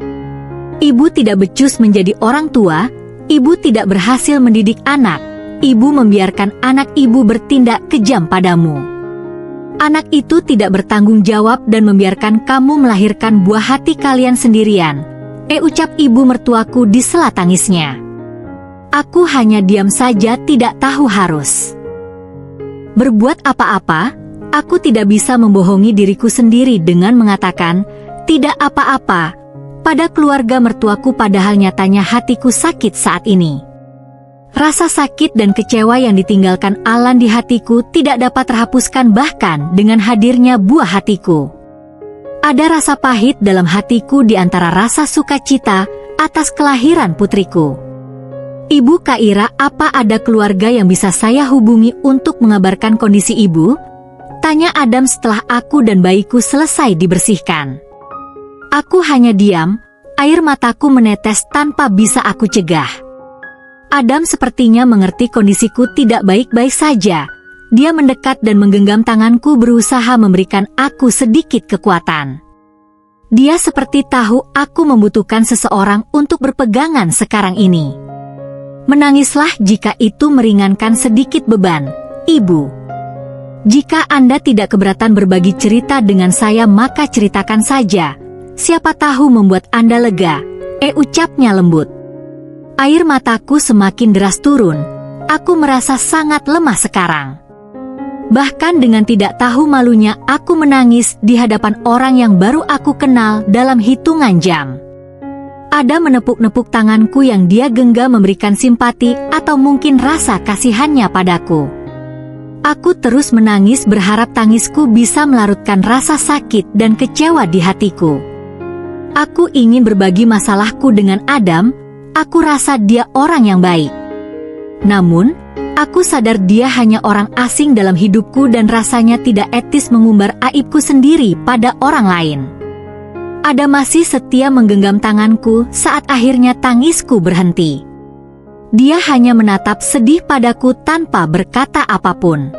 Ibu tidak becus menjadi orang tua. Ibu tidak berhasil mendidik anak. Ibu membiarkan anak ibu bertindak kejam padamu. Anak itu tidak bertanggung jawab dan membiarkan kamu melahirkan buah hati kalian sendirian. Ucap ibu mertuaku di sela tangisnya. Aku hanya diam saja, tidak tahu harus berbuat apa-apa. Aku tidak bisa membohongi diriku sendiri dengan mengatakan, tidak apa-apa, pada keluarga mertuaku, padahal nyatanya hatiku sakit saat ini. Rasa sakit dan kecewa yang ditinggalkan Alan di hatiku tidak dapat terhapuskan bahkan dengan hadirnya buah hatiku. Ada rasa pahit dalam hatiku di antara rasa sukacita atas kelahiran putriku. Ibu Kaira, apa ada keluarga yang bisa saya hubungi untuk mengabarkan kondisi ibu? Tanya Adam setelah aku dan bayiku selesai dibersihkan. Aku hanya diam, air mataku menetes tanpa bisa aku cegah. Adam sepertinya mengerti kondisiku tidak baik-baik saja. Dia mendekat dan menggenggam tanganku, berusaha memberikan aku sedikit kekuatan. Dia seperti tahu aku membutuhkan seseorang untuk berpegangan sekarang ini. Menangislah jika itu meringankan sedikit beban, Ibu. Jika Anda tidak keberatan berbagi cerita dengan saya, maka ceritakan saja. Siapa tahu membuat Anda lega, ucapnya lembut. Air mataku semakin deras turun. Aku merasa sangat lemah sekarang. Bahkan dengan tidak tahu malunya, aku menangis di hadapan orang yang baru aku kenal dalam hitungan jam. Ada menepuk-nepuk tanganku yang dia genggam, memberikan simpati atau mungkin rasa kasihannya padaku. Aku terus menangis, berharap tangisku bisa melarutkan rasa sakit dan kecewa di hatiku. Aku ingin berbagi masalahku dengan Adam. Aku rasa dia orang yang baik. Namun, aku sadar dia hanya orang asing dalam hidupku dan rasanya tidak etis mengumbar aibku sendiri pada orang lain. Ada masih setia menggenggam tanganku saat akhirnya tangisku berhenti. Dia hanya menatap sedih padaku tanpa berkata apapun.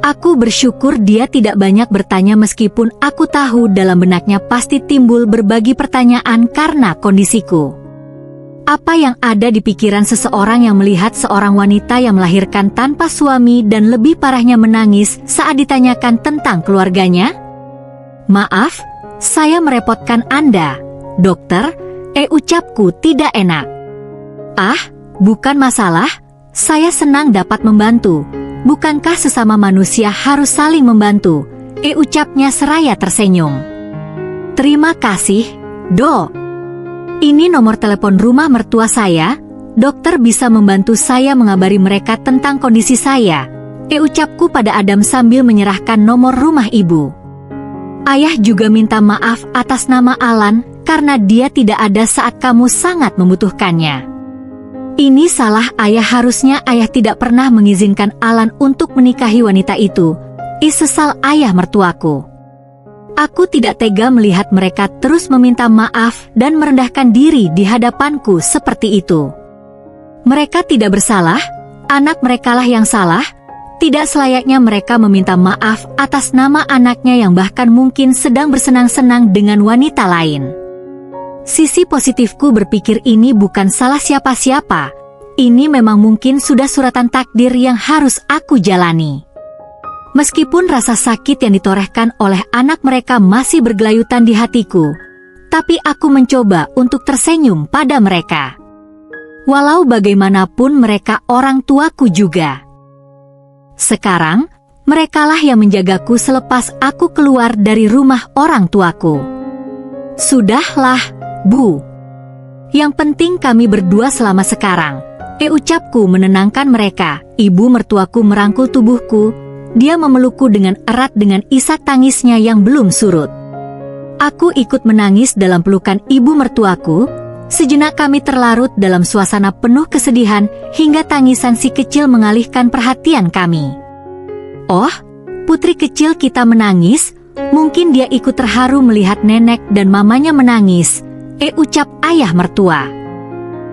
Aku bersyukur dia tidak banyak bertanya, meskipun aku tahu dalam benaknya pasti timbul berbagai pertanyaan karena kondisiku. Apa yang ada di pikiran seseorang yang melihat seorang wanita yang melahirkan tanpa suami dan lebih parahnya menangis saat ditanyakan tentang keluarganya? Maaf, saya merepotkan Anda, dokter, ucapku tidak enak. Ah, bukan masalah, saya senang dapat membantu. Bukankah sesama manusia harus saling membantu? Ucapnya seraya tersenyum. Terima kasih, Dok. Ini nomor telepon rumah mertua saya. Dokter bisa membantu saya mengabari mereka tentang kondisi saya. Ucapku pada Adam sambil menyerahkan nomor rumah ibu. Ayah juga minta maaf atas nama Alan karena dia tidak ada saat kamu sangat membutuhkannya. Ini salah ayah, harusnya ayah tidak pernah mengizinkan Alan untuk menikahi wanita itu. Sesal ayah mertuaku. Aku tidak tega melihat mereka terus meminta maaf dan merendahkan diri di hadapanku seperti itu. Mereka tidak bersalah, anak merekalah yang salah. Tidak selayaknya mereka meminta maaf atas nama anaknya yang bahkan mungkin sedang bersenang-senang dengan wanita lain. Sisi positifku berpikir ini bukan salah siapa-siapa. Ini memang mungkin sudah suratan takdir yang harus aku jalani. Meskipun rasa sakit yang ditorehkan oleh anak mereka masih bergelayutan di hatiku, tapi aku mencoba untuk tersenyum pada mereka. Walau bagaimanapun mereka orang tuaku juga. Sekarang, merekalah yang menjagaku selepas aku keluar dari rumah orang tuaku. Sudahlah, Bu. Yang penting kami berdua selama sekarang. Ucapku menenangkan mereka. Ibu mertuaku merangkul tubuhku. Dia memelukku dengan erat dengan isak tangisnya yang belum surut. Aku ikut menangis dalam pelukan ibu mertuaku. Sejenak kami terlarut dalam suasana penuh kesedihan hingga tangisan si kecil mengalihkan perhatian kami. Oh, putri kecil kita menangis, Mungkin dia ikut terharu melihat nenek dan mamanya menangis, ucap ayah mertua.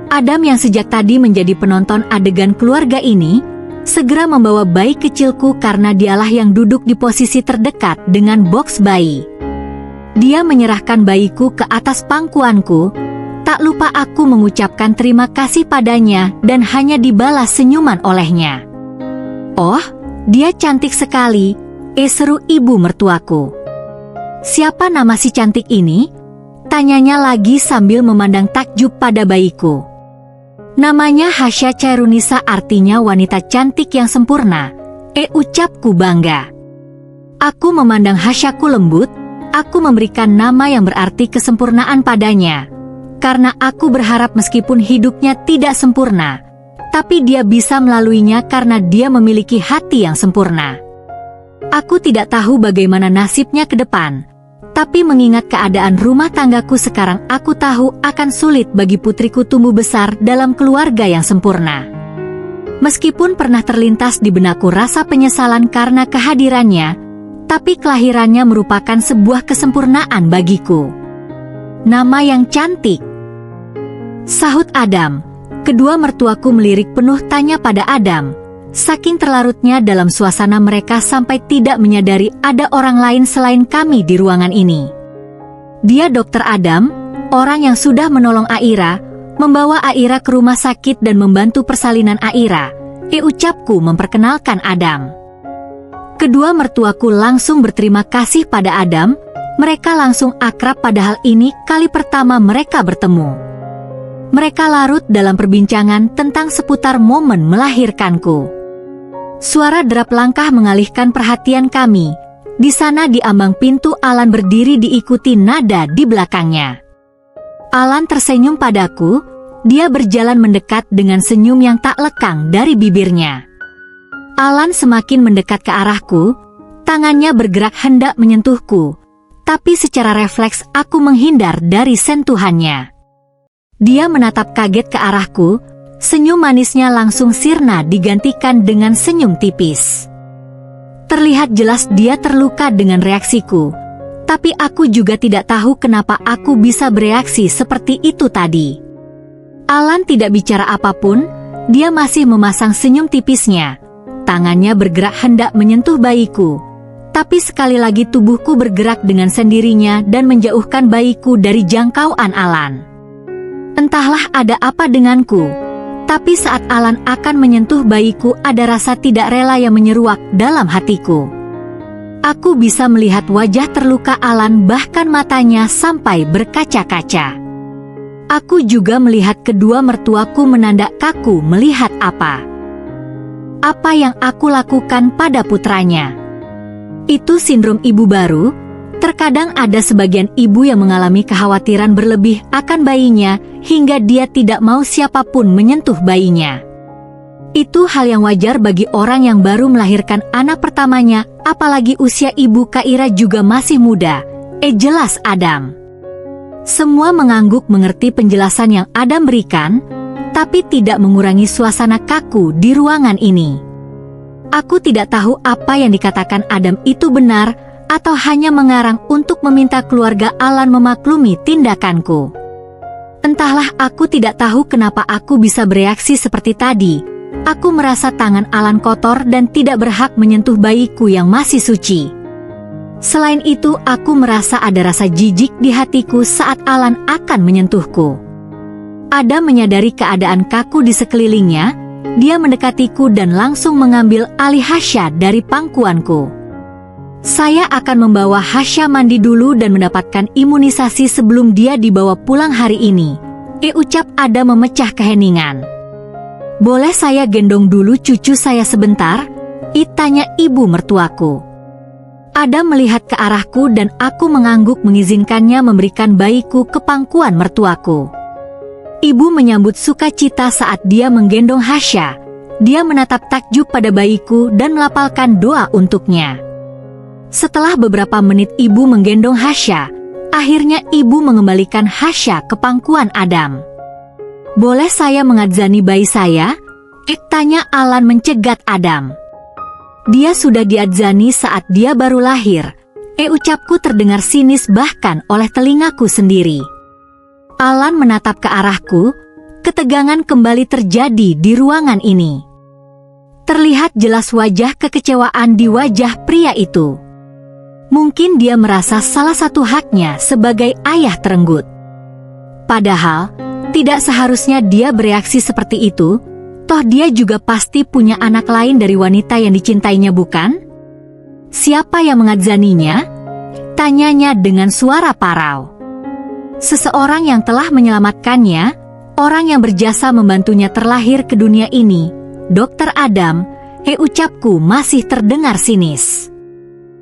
Adam yang sejak tadi menjadi penonton adegan keluarga ini, segera membawa bayi kecilku karena dialah yang duduk di posisi terdekat dengan box bayi. Dia menyerahkan bayiku ke atas pangkuanku, tak lupa aku mengucapkan terima kasih padanya dan hanya dibalas senyuman olehnya. "Oh, dia cantik sekali," seru ibu mertuaku. "Siapa nama si cantik ini?" tanyanya lagi sambil memandang takjub pada bayiku. "Namanya Hasya Chairunisa, artinya wanita cantik yang sempurna," ucapku bangga. Aku memandang Hasyaku lembut, aku memberikan nama yang berarti kesempurnaan padanya. Karena aku berharap meskipun hidupnya tidak sempurna, tapi dia bisa melaluinya karena dia memiliki hati yang sempurna. Aku tidak tahu bagaimana nasibnya ke depan, tapi mengingat keadaan rumah tanggaku sekarang, aku tahu akan sulit bagi putriku tumbuh besar dalam keluarga yang sempurna. Meskipun pernah terlintas di benakku rasa penyesalan karena kehadirannya, tapi kelahirannya merupakan sebuah kesempurnaan bagiku. "Nama yang cantik," sahut Adam. Kedua mertuaku melirik penuh tanya pada Adam. Saking terlarutnya dalam suasana mereka sampai tidak menyadari ada orang lain selain kami di ruangan ini. "Dia Dokter Adam, orang yang sudah menolong Aira, membawa Aira ke rumah sakit dan membantu persalinan Aira," ucapku memperkenalkan Adam. Kedua mertuaku langsung berterima kasih pada Adam. Mereka langsung akrab padahal ini kali pertama mereka bertemu. Mereka larut dalam perbincangan tentang seputar momen melahirkanku. Suara derap langkah mengalihkan perhatian kami. Di sana di ambang pintu Alan berdiri diikuti nada di belakangnya. Alan tersenyum padaku. Dia berjalan mendekat dengan senyum yang tak lekang dari bibirnya. Alan semakin mendekat ke arahku. Tangannya bergerak hendak menyentuhku. Tapi secara refleks aku menghindar dari sentuhannya. Dia menatap kaget ke arahku. Senyum manisnya langsung sirna digantikan dengan senyum tipis. Terlihat jelas dia terluka dengan reaksiku. Tapi aku juga tidak tahu kenapa aku bisa bereaksi seperti itu tadi. Alan tidak bicara apapun, dia masih memasang senyum tipisnya. Tangannya bergerak hendak menyentuh bayiku. Tapi sekali lagi tubuhku bergerak dengan sendirinya dan menjauhkan bayiku dari jangkauan Alan. Entahlah ada apa denganku. Tapi saat Alan akan menyentuh bayiku, ada rasa tidak rela yang menyeruak dalam hatiku. Aku bisa melihat wajah terluka Alan, bahkan matanya sampai berkaca-kaca. Aku juga melihat kedua mertuaku menandak kaku melihat apa yang aku lakukan pada putranya. Itu sindrom ibu baru. Terkadang ada sebagian ibu yang mengalami kekhawatiran berlebih akan bayinya, hingga dia tidak mau siapapun menyentuh bayinya. Itu hal yang wajar bagi orang yang baru melahirkan anak pertamanya, apalagi usia ibu Kaira juga masih muda. Jelas Adam. Semua mengangguk mengerti penjelasan yang Adam berikan, tapi tidak mengurangi suasana kaku di ruangan ini. Aku tidak tahu apa yang dikatakan Adam itu benar, atau hanya mengarang untuk meminta keluarga Alan memaklumi tindakanku. Entahlah, aku tidak tahu kenapa aku bisa bereaksi seperti tadi. Aku merasa tangan Alan kotor dan tidak berhak menyentuh bayiku yang masih suci. Selain itu, aku merasa ada rasa jijik di hatiku saat Alan akan menyentuhku. Adam menyadari keadaan kaku di sekelilingnya. Dia mendekatiku dan langsung mengambil alih Hasya dari pangkuanku. "Saya akan membawa Hasya mandi dulu dan mendapatkan imunisasi sebelum dia dibawa pulang hari ini," ucap Adam memecah keheningan. "Boleh saya gendong dulu cucu saya sebentar?" tanya ibu mertuaku. Adam melihat ke arahku dan aku mengangguk mengizinkannya memberikan bayiku ke pangkuan mertuaku. Ibu menyambut sukacita saat dia menggendong Hasya. Dia menatap takjub pada bayiku dan melafalkan doa untuknya. Setelah beberapa menit ibu menggendong Hasya, akhirnya ibu mengembalikan Hasya ke pangkuan Adam. "Boleh saya mengadzani bayi saya?" tanya Alan mencegat Adam. "Dia sudah diadzani saat dia baru lahir," Ucapku terdengar sinis bahkan oleh telingaku sendiri. Alan menatap ke arahku, ketegangan kembali terjadi di ruangan ini. Terlihat jelas wajah kekecewaan di wajah pria itu. Mungkin dia merasa salah satu haknya sebagai ayah terenggut. Padahal, tidak seharusnya dia bereaksi seperti itu, toh dia juga pasti punya anak lain dari wanita yang dicintainya, bukan? Siapa yang mengadzaninya? Tanyanya dengan suara parau. Seseorang yang telah menyelamatkannya, orang yang berjasa membantunya terlahir ke dunia ini, Dr. Adam. Ucapku masih terdengar sinis.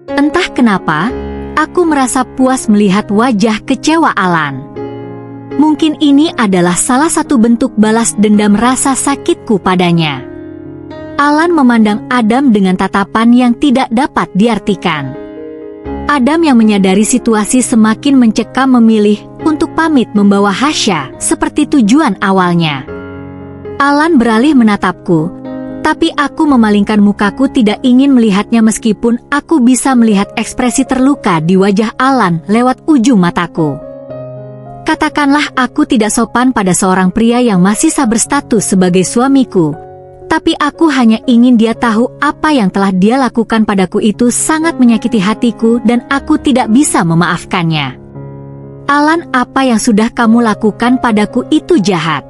Entah kenapa, aku merasa puas melihat wajah kecewa Alan. Mungkin ini adalah salah satu bentuk balas dendam rasa sakitku padanya. Alan memandang Adam dengan tatapan yang tidak dapat diartikan. Adam yang menyadari situasi semakin mencekam memilih untuk pamit membawa Hasya seperti tujuan awalnya. Alan beralih menatapku, tapi aku memalingkan mukaku tidak ingin melihatnya meskipun aku bisa melihat ekspresi terluka di wajah Alan lewat ujung mataku. Katakanlah aku tidak sopan pada seorang pria yang masih berstatus sebagai suamiku, tapi aku hanya ingin dia tahu apa yang telah dia lakukan padaku itu sangat menyakiti hatiku dan aku tidak bisa memaafkannya. Alan, apa yang sudah kamu lakukan padaku itu jahat.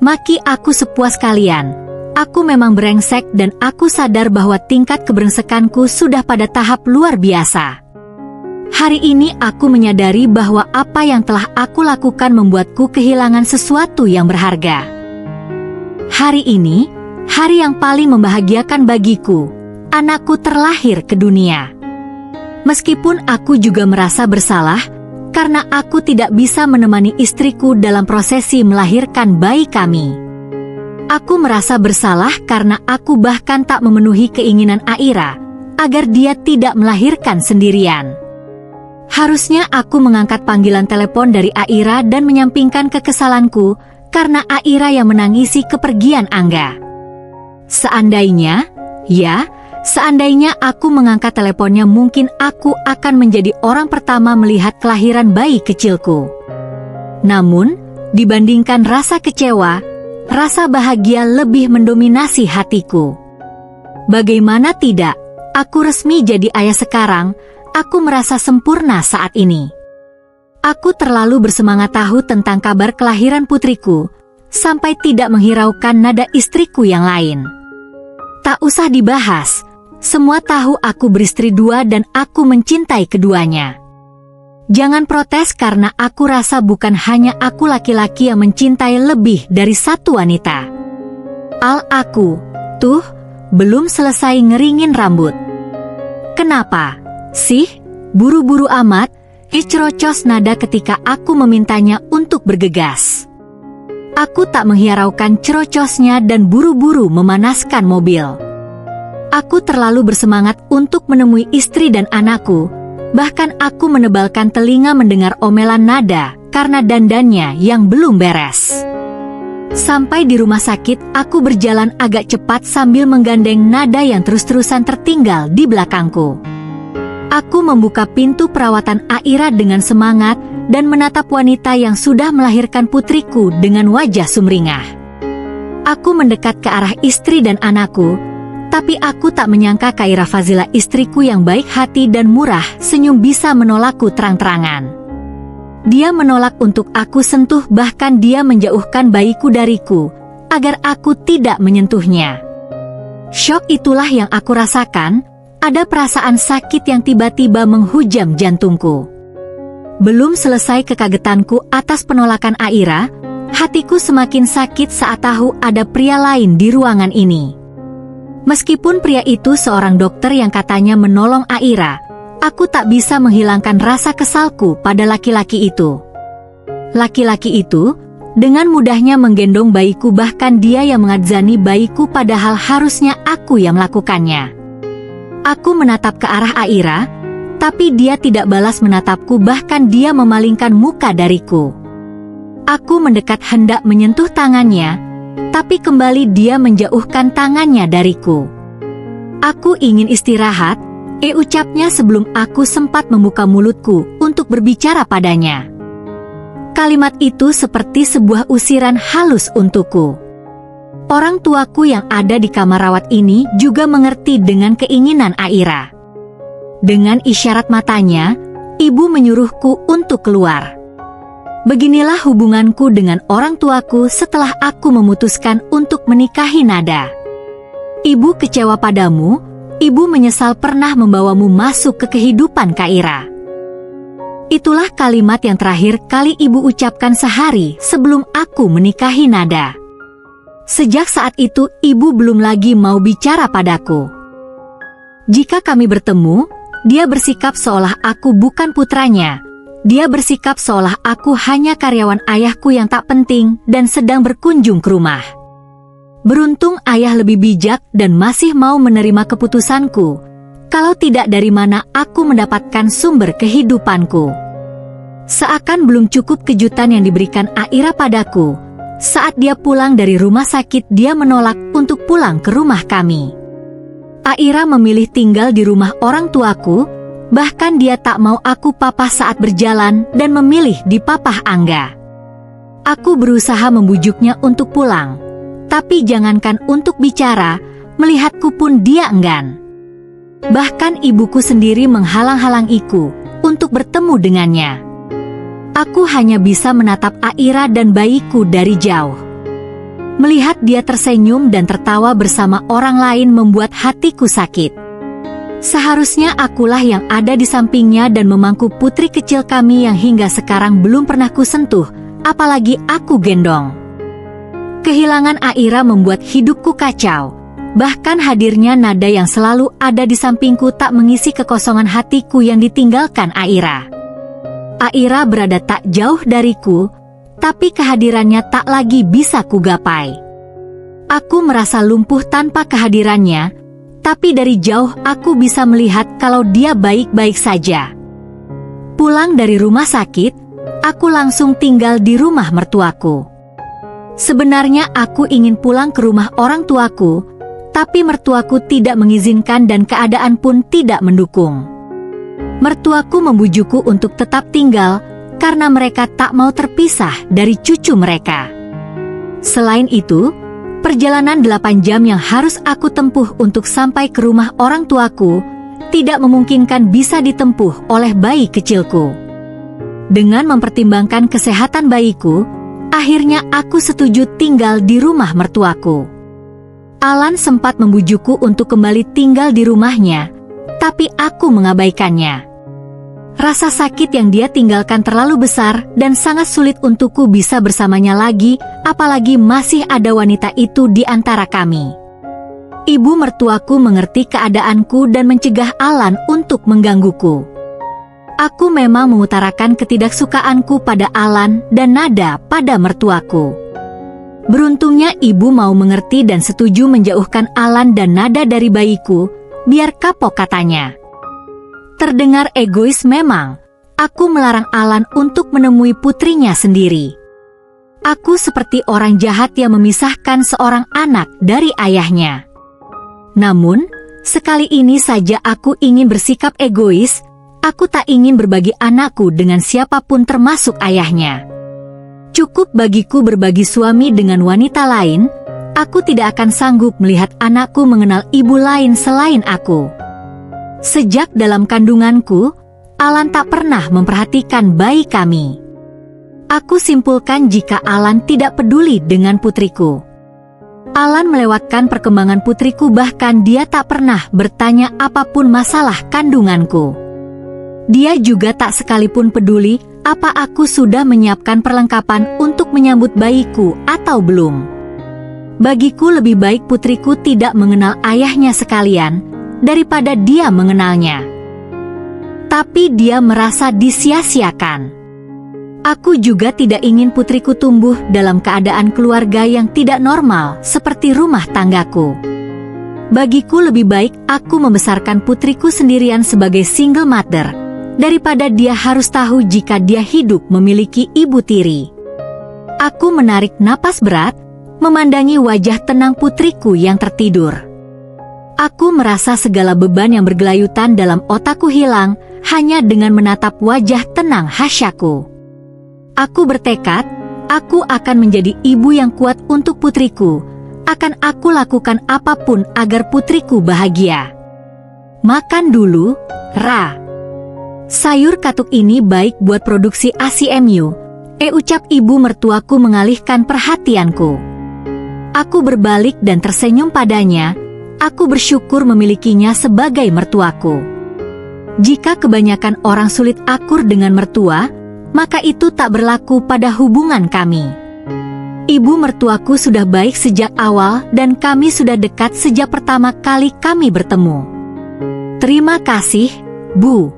Maki aku sepuas kalian. Aku memang brengsek dan aku sadar bahwa tingkat kebrengsekanku sudah pada tahap luar biasa. Hari ini aku menyadari bahwa apa yang telah aku lakukan membuatku kehilangan sesuatu yang berharga. Hari ini, hari yang paling membahagiakan bagiku, anakku terlahir ke dunia. Meskipun aku juga merasa bersalah, karena aku tidak bisa menemani istriku dalam prosesi melahirkan bayi kami. Aku merasa bersalah karena aku bahkan tak memenuhi keinginan Aira, agar dia tidak melahirkan sendirian. Harusnya aku mengangkat panggilan telepon dari Aira dan menyampingkan kekesalanku, karena Aira yang menangisi kepergian Angga. Seandainya aku mengangkat teleponnya, mungkin aku akan menjadi orang pertama melihat kelahiran bayi kecilku. Namun, dibandingkan rasa kecewa, rasa bahagia lebih mendominasi hatiku. Bagaimana tidak, aku resmi jadi ayah sekarang, aku merasa sempurna saat ini. Aku terlalu bersemangat tahu tentang kabar kelahiran putriku, sampai tidak menghiraukan nada istriku yang lain. Tak usah dibahas, semua tahu aku beristri dua dan aku mencintai keduanya. Jangan protes karena aku rasa bukan hanya aku laki-laki yang mencintai lebih dari satu wanita. Aku belum selesai ngeringin rambut. Kenapa sih? Buru-buru amat, cerocos nada ketika aku memintanya untuk bergegas. Aku tak menghiraukan cerocosnya dan buru-buru memanaskan mobil. Aku terlalu bersemangat untuk menemui istri dan anakku. Bahkan aku menebalkan telinga mendengar omelan nada karena dandannya yang belum beres. Sampai di rumah sakit, aku berjalan agak cepat sambil menggandeng nada yang terus-terusan tertinggal di belakangku. Aku membuka pintu perawatan Aira dengan semangat dan menatap wanita yang sudah melahirkan putriku dengan wajah sumringah. Aku mendekat ke arah istri dan anakku, tapi aku tak menyangka Khaira Fazila, istriku yang baik hati dan murah senyum, bisa menolakku terang-terangan. Dia menolak untuk aku sentuh, bahkan dia menjauhkan bayiku dariku, agar aku tidak menyentuhnya. Syok itulah yang aku rasakan, ada perasaan sakit yang tiba-tiba menghujam jantungku. Belum selesai kekagetanku atas penolakan Aira, hatiku semakin sakit saat tahu ada pria lain di ruangan ini. Meskipun pria itu seorang dokter yang katanya menolong Aira, aku tak bisa menghilangkan rasa kesalku pada laki-laki itu. Laki-laki itu dengan mudahnya menggendong bayiku, bahkan dia yang mengadzani bayiku padahal harusnya aku yang melakukannya. Aku menatap ke arah Aira, tapi dia tidak balas menatapku, bahkan dia memalingkan muka dariku. Aku mendekat hendak menyentuh tangannya, tapi kembali dia menjauhkan tangannya dariku. Aku ingin istirahat, Ucapnya sebelum aku sempat membuka mulutku untuk berbicara padanya. Kalimat itu seperti sebuah usiran halus untukku. Orang tuaku yang ada di kamar rawat ini juga mengerti dengan keinginan Aira. Dengan isyarat matanya, ibu menyuruhku untuk keluar. Beginilah hubunganku dengan orang tuaku setelah aku memutuskan untuk menikahi Nada. Ibu kecewa padamu, ibu menyesal pernah membawamu masuk ke kehidupan Kaira. Itulah kalimat yang terakhir kali ibu ucapkan sehari sebelum aku menikahi Nada. Sejak saat itu ibu belum lagi mau bicara padaku. Jika kami bertemu, dia bersikap seolah aku bukan putranya. Dia bersikap seolah aku hanya karyawan ayahku yang tak penting dan sedang berkunjung ke rumah. Beruntung ayah lebih bijak dan masih mau menerima keputusanku. Kalau tidak, dari mana aku mendapatkan sumber kehidupanku? Seakan belum cukup kejutan yang diberikan Aira padaku. Saat dia pulang dari rumah sakit, dia menolak untuk pulang ke rumah kami. Aira memilih tinggal di rumah orang tuaku, bahkan dia tak mau aku papah saat berjalan dan memilih di papah Angga. Aku berusaha membujuknya untuk pulang, tapi jangankan untuk bicara, melihatku pun dia enggan. Bahkan ibuku sendiri menghalang-halangiku untuk bertemu dengannya. Aku hanya bisa menatap Aira dan bayiku dari jauh. Melihat dia tersenyum dan tertawa bersama orang lain membuat hatiku sakit. Seharusnya akulah yang ada di sampingnya dan memangku putri kecil kami yang hingga sekarang belum pernah kusentuh, apalagi aku gendong. Kehilangan Aira membuat hidupku kacau. Bahkan hadirnya Nada yang selalu ada di sampingku tak mengisi kekosongan hatiku yang ditinggalkan Aira. Aira berada tak jauh dariku, tapi kehadirannya tak lagi bisa kugapai. Aku merasa lumpuh tanpa kehadirannya, tapi dari jauh aku bisa melihat kalau dia baik-baik saja. Pulang dari rumah sakit, aku langsung tinggal di rumah mertuaku. Sebenarnya aku ingin pulang ke rumah orang tuaku, tapi mertuaku tidak mengizinkan dan keadaan pun tidak mendukung. Mertuaku membujukku untuk tetap tinggal karena mereka tak mau terpisah dari cucu mereka. Selain itu, perjalanan 8 jam yang harus aku tempuh untuk sampai ke rumah orang tuaku tidak memungkinkan bisa ditempuh oleh bayi kecilku. Dengan mempertimbangkan kesehatan bayiku, akhirnya aku setuju tinggal di rumah mertuaku. Alan sempat membujukku untuk kembali tinggal di rumahnya, tapi aku mengabaikannya. Rasa sakit yang dia tinggalkan terlalu besar dan sangat sulit untukku bisa bersamanya lagi, apalagi masih ada wanita itu di antara kami. Ibu mertuaku mengerti keadaanku dan mencegah Alan untuk menggangguku. Aku memang mengutarakan ketidaksukaanku pada Alan dan Nada pada mertuaku. Beruntungnya ibu mau mengerti dan setuju menjauhkan Alan dan Nada dari bayiku, biar kapok katanya. Terdengar egois memang, aku melarang Alan untuk menemui putrinya sendiri. Aku seperti orang jahat yang memisahkan seorang anak dari ayahnya. Namun, sekali ini saja aku ingin bersikap egois, aku tak ingin berbagi anakku dengan siapapun termasuk ayahnya. Cukup bagiku berbagi suami dengan wanita lain, aku tidak akan sanggup melihat anakku mengenal ibu lain selain aku. Sejak dalam kandunganku, Alan tak pernah memperhatikan bayi kami. Aku simpulkan jika Alan tidak peduli dengan putriku. Alan melewatkan perkembangan putriku, bahkan dia tak pernah bertanya apapun masalah kandunganku. Dia juga tak sekalipun peduli apa aku sudah menyiapkan perlengkapan untuk menyambut bayiku atau belum. Bagiku lebih baik putriku tidak mengenal ayahnya sekalian, daripada dia mengenalnya. Tapi dia merasa disia-siakan. Aku juga tidak ingin putriku tumbuh dalam keadaan keluarga yang tidak normal seperti rumah tanggaku. Bagiku lebih baik aku membesarkan putriku sendirian sebagai single mother, daripada dia harus tahu jika dia hidup memiliki ibu tiri. Aku menarik napas berat, memandangi wajah tenang putriku yang tertidur. Aku merasa segala beban yang bergelayutan dalam otakku hilang hanya dengan menatap wajah tenang Hasyaku. Aku bertekad, aku akan menjadi ibu yang kuat untuk putriku. Akan aku lakukan apapun agar putriku bahagia. Makan dulu, Ra. Sayur katuk ini baik buat produksi ASI-MU. Ucap ibu mertuaku mengalihkan perhatianku. Aku berbalik dan tersenyum padanya. Aku bersyukur memilikinya sebagai mertuaku. Jika kebanyakan orang sulit akur dengan mertua, maka itu tak berlaku pada hubungan kami. Ibu mertuaku sudah baik sejak awal dan kami sudah dekat sejak pertama kali kami bertemu. Terima kasih, Bu.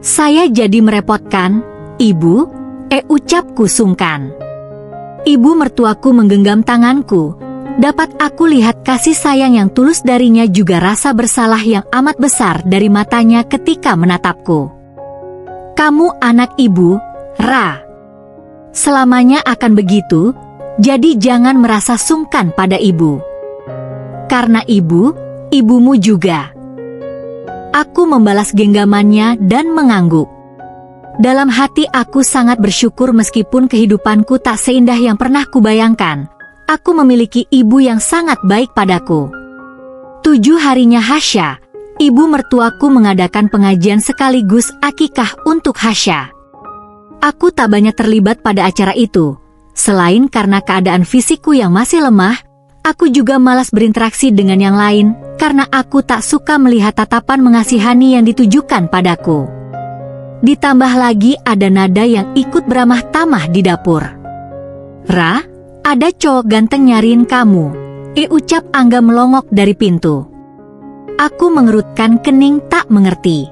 Saya jadi merepotkan, Ibu, ucapku sungkan. Ibu mertuaku menggenggam tanganku. Dapat aku lihat kasih sayang yang tulus darinya juga rasa bersalah yang amat besar dari matanya ketika menatapku. Kamu anak ibu, Ra. Selamanya akan begitu, jadi jangan merasa sungkan pada ibu. Karena ibu, ibumu juga. Aku membalas genggamannya dan mengangguk. Dalam hati aku sangat bersyukur meskipun kehidupanku tak seindah yang pernah kubayangkan. Aku memiliki ibu yang sangat baik padaku. 7 harinya Hasya, ibu mertuaku mengadakan pengajian sekaligus akikah untuk Hasya. Aku tak banyak terlibat pada acara itu. Selain karena keadaan fisikku yang masih lemah, aku juga malas berinteraksi dengan yang lain karena aku tak suka melihat tatapan mengasihani yang ditujukan padaku. Ditambah lagi ada nada yang ikut beramah tamah di dapur. Ra, ada cowok ganteng nyariin kamu, ucap Angga melongok dari pintu. Aku mengerutkan kening tak mengerti.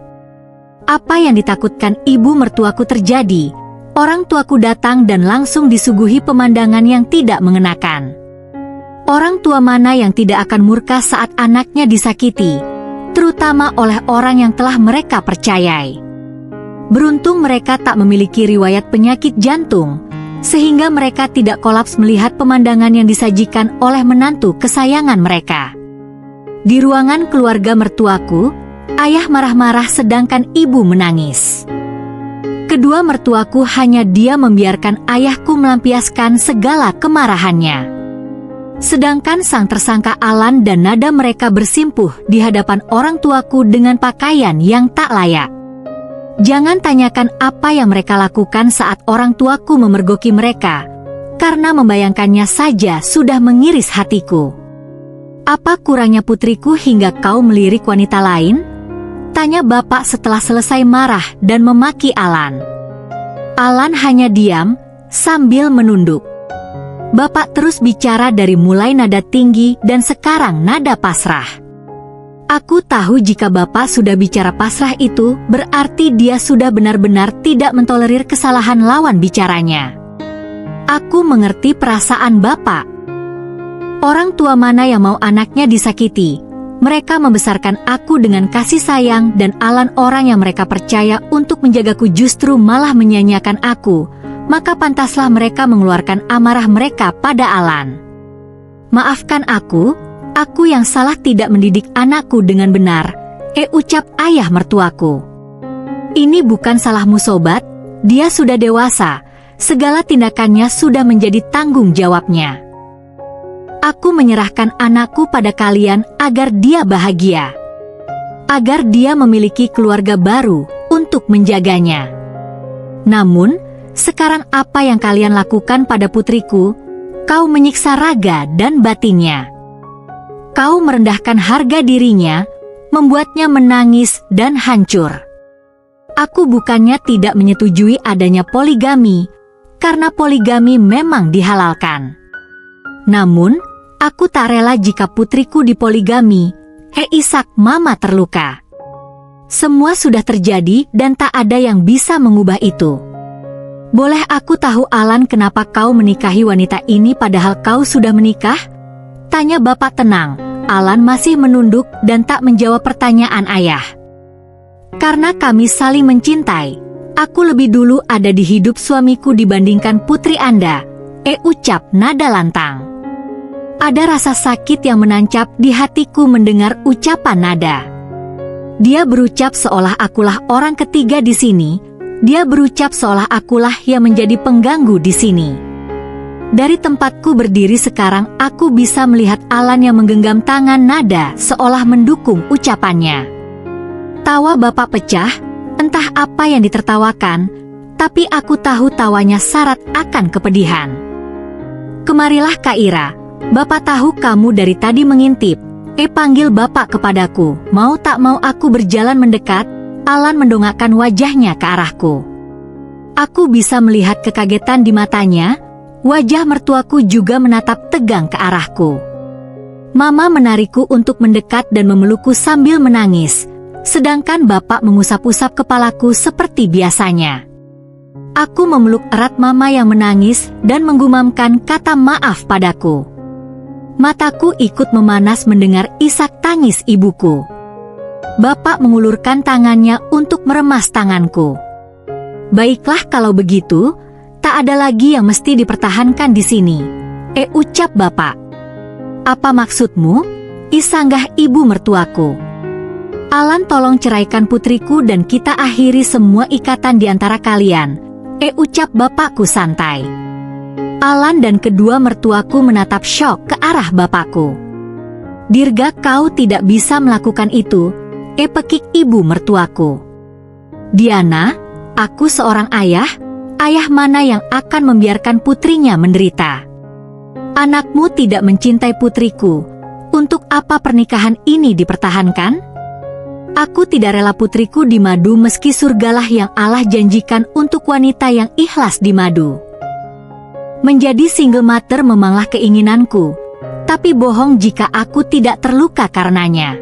Apa yang ditakutkan ibu mertuaku terjadi? Orang tuaku datang dan langsung disuguhi pemandangan yang tidak mengenakan. Orang tua mana yang tidak akan murka saat anaknya disakiti, terutama oleh orang yang telah mereka percayai. Beruntung mereka tak memiliki riwayat penyakit jantung, sehingga mereka tidak kolaps melihat pemandangan yang disajikan oleh menantu kesayangan mereka. Di ruangan keluarga mertuaku, ayah marah-marah sedangkan ibu menangis. Kedua mertuaku hanya diam membiarkan ayahku melampiaskan segala kemarahannya. Sedangkan sang tersangka Alan dan nada mereka bersimpuh di hadapan orang tuaku dengan pakaian yang tak layak. Jangan tanyakan apa yang mereka lakukan saat orang tuaku memergoki mereka, karena membayangkannya saja sudah mengiris hatiku. Apa kurangnya putriku hingga kau melirik wanita lain? Tanya bapak setelah selesai marah dan memaki Alan. Alan hanya diam, sambil menunduk. Bapak terus bicara dari mulai nada tinggi dan sekarang nada pasrah. Aku tahu jika bapak sudah bicara pasrah itu, berarti dia sudah benar-benar tidak mentolerir kesalahan lawan bicaranya. Aku mengerti perasaan bapak. Orang tua mana yang mau anaknya disakiti? Mereka membesarkan aku dengan kasih sayang dan Alan orang yang mereka percaya untuk menjagaku justru malah menyanyiakan aku, maka pantaslah mereka mengeluarkan amarah mereka pada Alan. Maafkan aku yang salah tidak mendidik anakku dengan benar, ucap ayah mertuaku. Ini bukan salahmu sobat, dia sudah dewasa, segala tindakannya sudah menjadi tanggung jawabnya. Aku menyerahkan anakku pada kalian agar dia bahagia. Agar dia memiliki keluarga baru untuk menjaganya. Namun, sekarang apa yang kalian lakukan pada putriku? Kau menyiksa raga dan batinnya. Kau merendahkan harga dirinya, membuatnya menangis dan hancur. Aku bukannya tidak menyetujui adanya poligami, karena poligami memang dihalalkan. Namun, aku tak rela jika putriku dipoligami, Ishak mama terluka. Semua sudah terjadi dan tak ada yang bisa mengubah itu. Boleh aku tahu Alan kenapa kau menikahi wanita ini padahal kau sudah menikah? Tanya bapak tenang. Alan masih menunduk dan tak menjawab pertanyaan ayah. Karena kami saling mencintai, aku lebih dulu ada di hidup suamiku dibandingkan putri Anda, ucap nada lantang. Ada rasa sakit yang menancap di hatiku mendengar ucapan Nada. Dia berucap seolah akulah orang ketiga di sini. Dia berucap seolah akulah yang menjadi pengganggu di sini. Dari tempatku berdiri sekarang, aku bisa melihat Alan yang menggenggam tangan Nada seolah mendukung ucapannya. Tawa bapak pecah, entah apa yang ditertawakan, tapi aku tahu tawanya syarat akan kepedihan. Kemarilah Kak Ira, bapak tahu kamu dari tadi mengintip. Panggil bapak kepadaku, mau tak mau aku berjalan mendekat. Alan mendongakkan wajahnya ke arahku. Aku bisa melihat kekagetan di matanya. Wajah mertuaku juga menatap tegang ke arahku. Mama menarikku untuk mendekat dan memelukku sambil menangis, sedangkan bapak mengusap-usap kepalaku seperti biasanya. Aku memeluk erat mama yang menangis dan menggumamkan kata maaf padaku. Mataku ikut memanas mendengar isak tangis ibuku. Bapak mengulurkan tangannya untuk meremas tanganku. Baiklah kalau begitu, tak ada lagi yang mesti dipertahankan di sini. Ucap bapak. Apa maksudmu? Sanggah ibu mertuaku. Alan, tolong ceraikan putriku dan kita akhiri semua ikatan di antara kalian. Ucap bapakku santai. Alan dan kedua mertuaku menatap syok ke arah bapakku. Dirga, kau tidak bisa melakukan itu. Pekik ibu mertuaku. Diana, aku seorang ayah. Ayah mana yang akan membiarkan putrinya menderita? Anakmu tidak mencintai putriku. Untuk apa pernikahan ini dipertahankan? Aku tidak rela putriku di madu meski surgalah yang Allah janjikan untuk wanita yang ikhlas di madu. Menjadi single mother memanglah keinginanku, tapi bohong jika aku tidak terluka karenanya.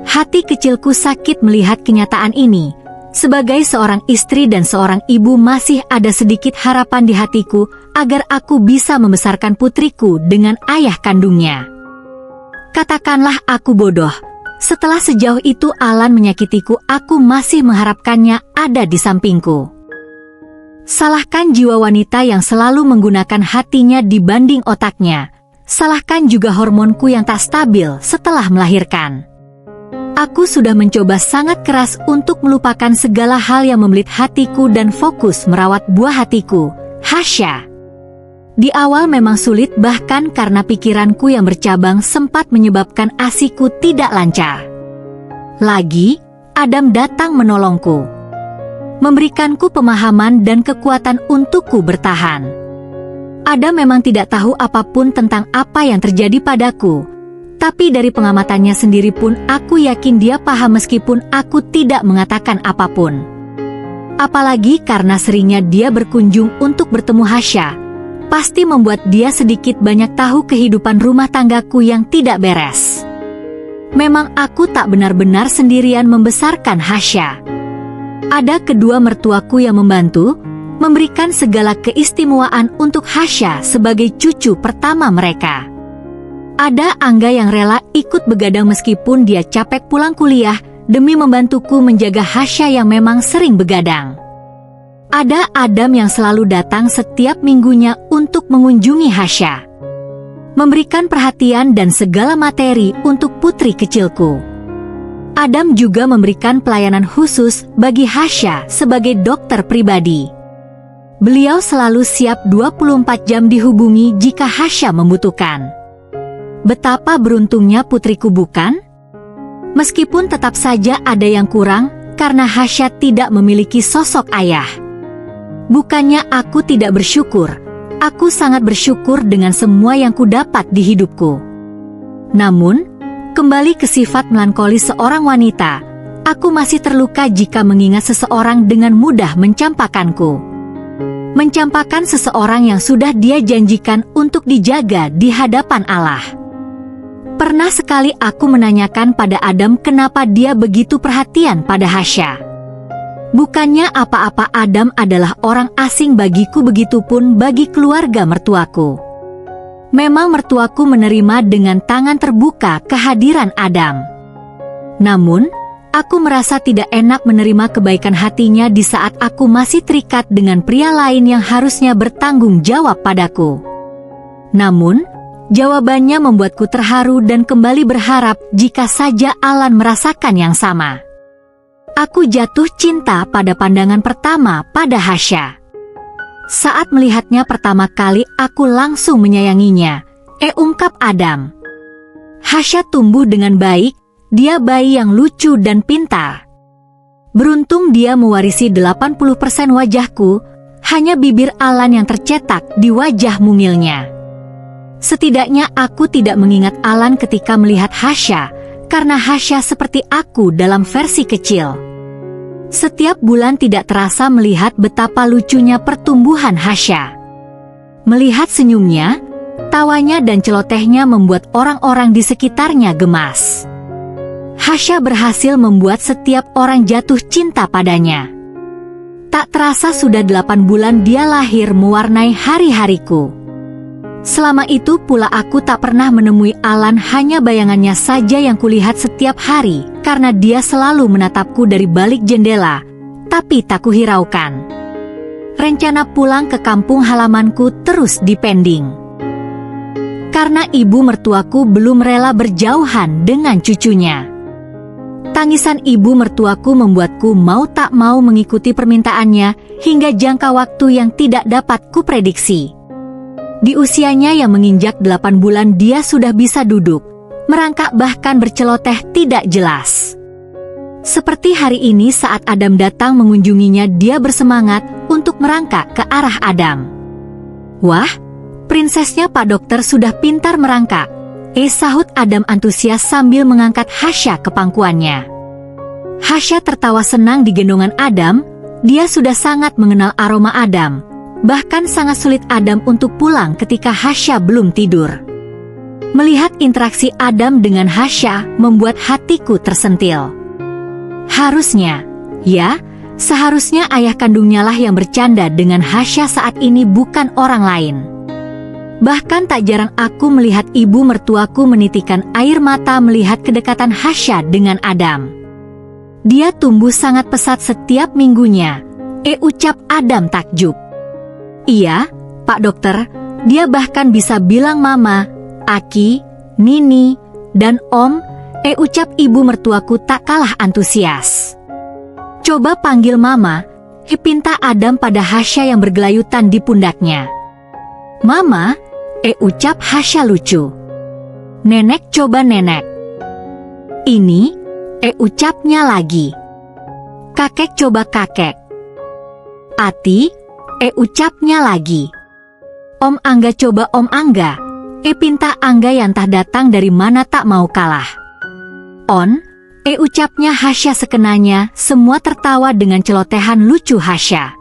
Hati kecilku sakit melihat kenyataan ini. Sebagai seorang istri dan seorang ibu masih ada sedikit harapan di hatiku agar aku bisa membesarkan putriku dengan ayah kandungnya. Katakanlah aku bodoh. Setelah sejauh itu Alan menyakitiku, aku masih mengharapkannya ada di sampingku. Salahkan jiwa wanita yang selalu menggunakan hatinya dibanding otaknya. Salahkan juga hormonku yang tak stabil setelah melahirkan. Aku sudah mencoba sangat keras untuk melupakan segala hal yang membelit hatiku dan fokus merawat buah hatiku, Hasya. Di awal memang sulit, bahkan karena pikiranku yang bercabang sempat menyebabkan ASIku tidak lancar. Lagi, Adam datang menolongku, memberikanku pemahaman dan kekuatan untukku bertahan. Adam memang tidak tahu apapun tentang apa yang terjadi padaku. Tapi dari pengamatannya sendiri pun aku yakin dia paham meskipun aku tidak mengatakan apapun. Apalagi karena seringnya dia berkunjung untuk bertemu Hasya, pasti membuat dia sedikit banyak tahu kehidupan rumah tanggaku yang tidak beres. Memang aku tak benar-benar sendirian membesarkan Hasya. Ada kedua mertuaku yang membantu, memberikan segala keistimewaan untuk Hasya sebagai cucu pertama mereka. Ada Angga yang rela ikut begadang meskipun dia capek pulang kuliah demi membantuku menjaga Hasya yang memang sering begadang. Ada Adam yang selalu datang setiap minggunya untuk mengunjungi Hasya, memberikan perhatian dan segala materi untuk putri kecilku. Adam juga memberikan pelayanan khusus bagi Hasya sebagai dokter pribadi. Beliau selalu siap 24 jam dihubungi jika Hasya membutuhkan. Betapa beruntungnya putriku, bukan? Meskipun tetap saja ada yang kurang, karena Hasya tidak memiliki sosok ayah. Bukannya aku tidak bersyukur, aku sangat bersyukur dengan semua yang kudapat di hidupku. Namun, kembali ke sifat melankolis seorang wanita, aku masih terluka jika mengingat seseorang dengan mudah mencampakkanku. Mencampakkan seseorang yang sudah dia janjikan untuk dijaga di hadapan Allah. Pernah sekali aku menanyakan pada Adam kenapa dia begitu perhatian pada Hasya. Bukannya apa-apa, Adam adalah orang asing bagiku, begitupun bagi keluarga mertuaku. Memang mertuaku menerima dengan tangan terbuka kehadiran Adam. Namun, aku merasa tidak enak menerima kebaikan hatinya di saat aku masih terikat dengan pria lain yang harusnya bertanggung jawab padaku. Namun, Jawabannya membuatku terharu dan kembali berharap jika saja Alan merasakan yang sama. Aku jatuh cinta pada pandangan pertama pada Hasya. Saat melihatnya pertama kali aku langsung menyayanginya, ungkap Adam. Hasya tumbuh dengan baik, dia bayi yang lucu dan pintar. Beruntung dia mewarisi 80% wajahku, hanya bibir Alan yang tercetak di wajah mungilnya. Setidaknya aku tidak mengingat Alan ketika melihat Hasya, karena Hasya seperti aku dalam versi kecil. Setiap bulan tidak terasa melihat betapa lucunya pertumbuhan Hasya. Melihat senyumnya, tawanya dan celotehnya membuat orang-orang di sekitarnya gemas. Hasya berhasil membuat setiap orang jatuh cinta padanya. Tak terasa sudah 8 bulan dia lahir mewarnai hari-hariku. Selama itu pula aku tak pernah menemui Alan, hanya bayangannya saja yang kulihat setiap hari, karena dia selalu menatapku dari balik jendela, tapi tak kuhiraukan. Rencana pulang ke kampung halamanku terus dipending. Karena ibu mertuaku belum rela berjauhan dengan cucunya. Tangisan ibu mertuaku membuatku mau tak mau mengikuti permintaannya hingga jangka waktu yang tidak dapat kuprediksi. Di usianya yang menginjak 8 bulan dia sudah bisa duduk, merangkak bahkan berceloteh tidak jelas. Seperti hari ini saat Adam datang mengunjunginya, dia bersemangat untuk merangkak ke arah Adam. Wah, prinsesnya Pak Dokter sudah pintar merangkak, sahut Adam antusias sambil mengangkat Hasya ke pangkuannya. Hasya tertawa senang di gendongan Adam, dia sudah sangat mengenal aroma Adam. Bahkan sangat sulit Adam untuk pulang ketika Hasya belum tidur. Melihat interaksi Adam dengan Hasya membuat hatiku tersentil. Seharusnya ayah kandungnya lah yang bercanda dengan Hasya saat ini, bukan orang lain. Bahkan tak jarang aku melihat ibu mertuaku menitikan air mata melihat kedekatan Hasya dengan Adam. Dia tumbuh sangat pesat setiap minggunya, ucap Adam takjub. Iya, Pak Dokter, dia bahkan bisa bilang mama, aki, nini, dan om, ucap ibu mertuaku tak kalah antusias. Coba panggil mama, pinta Adam pada Hasya yang bergelayutan di pundaknya. Mama, ucap Hasya lucu. Nenek, coba nenek. Ini, ucapnya lagi. Kakek, coba kakek. Ati, ucapnya lagi. Om Angga, coba Om Angga. Pinta Angga yang entah datang dari mana tak mau kalah. On, ucapnya Hasya sekenanya, semua tertawa dengan celotehan lucu Hasya.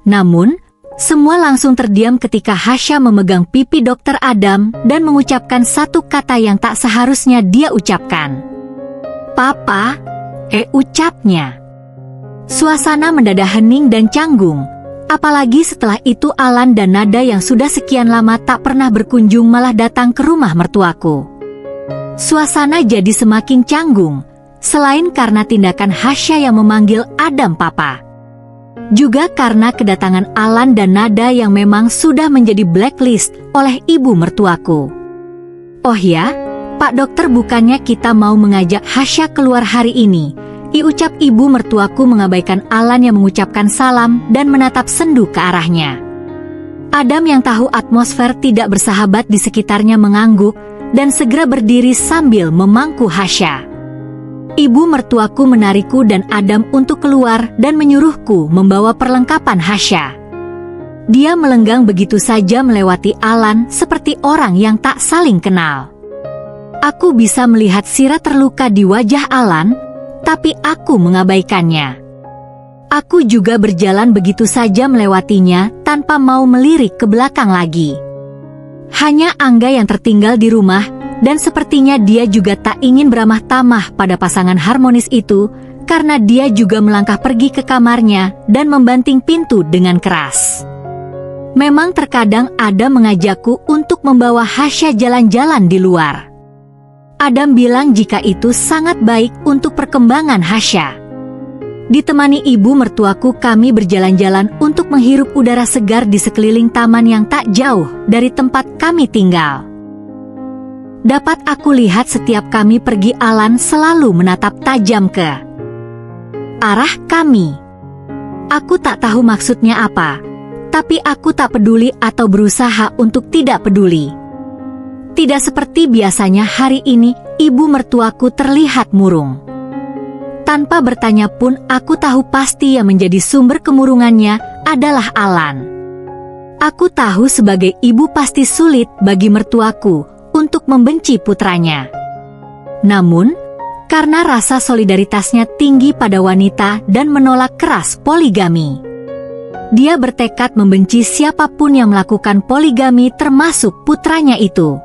Namun, semua langsung terdiam ketika Hasya memegang pipi Dokter Adam dan mengucapkan satu kata yang tak seharusnya dia ucapkan. Papa, ucapnya. Suasana mendadak hening dan canggung. Apalagi setelah itu Alan dan Nada yang sudah sekian lama tak pernah berkunjung malah datang ke rumah mertuaku. Suasana jadi semakin canggung, selain karena tindakan Hasya yang memanggil Adam papa. Juga karena kedatangan Alan dan Nada yang memang sudah menjadi blacklist oleh ibu mertuaku. Oh ya, Pak Dokter, bukannya kita mau mengajak Hasya keluar hari ini, ucap ibu mertuaku mengabaikan Alan yang mengucapkan salam dan menatap sendu ke arahnya. Adam yang tahu atmosfer tidak bersahabat di sekitarnya mengangguk dan segera berdiri sambil memangku Hasya. Ibu mertuaku menarikku dan Adam untuk keluar dan menyuruhku membawa perlengkapan Hasya. Dia melenggang begitu saja melewati Alan seperti orang yang tak saling kenal. Aku bisa melihat sirah terluka di wajah Alan, tapi aku mengabaikannya. Aku juga berjalan begitu saja melewatinya tanpa mau melirik ke belakang lagi. Hanya Angga yang tertinggal di rumah, dan sepertinya dia juga tak ingin beramah tamah pada pasangan harmonis itu, karena dia juga melangkah pergi ke kamarnya dan membanting pintu dengan keras. Memang terkadang Adam mengajakku untuk membawa Hasya jalan-jalan di luar. Adam bilang jika itu sangat baik untuk perkembangan Hasya. Ditemani ibu mertuaku kami berjalan-jalan untuk menghirup udara segar di sekeliling taman yang tak jauh dari tempat kami tinggal. dapat aku lihat setiap kami pergi Alan selalu menatap tajam ke arah kami. Aku tak tahu maksudnya apa, tapi aku tak peduli atau berusaha untuk tidak peduli. Tidak seperti biasanya hari ini, ibu mertuaku terlihat murung. Tanpa bertanya pun aku tahu pasti yang menjadi sumber kemurungannya adalah Alan. Aku tahu sebagai ibu pasti sulit bagi mertuaku untuk membenci putranya. Namun, karena rasa solidaritasnya tinggi pada wanita dan menolak keras poligami, dia bertekad membenci siapapun yang melakukan poligami termasuk putranya itu.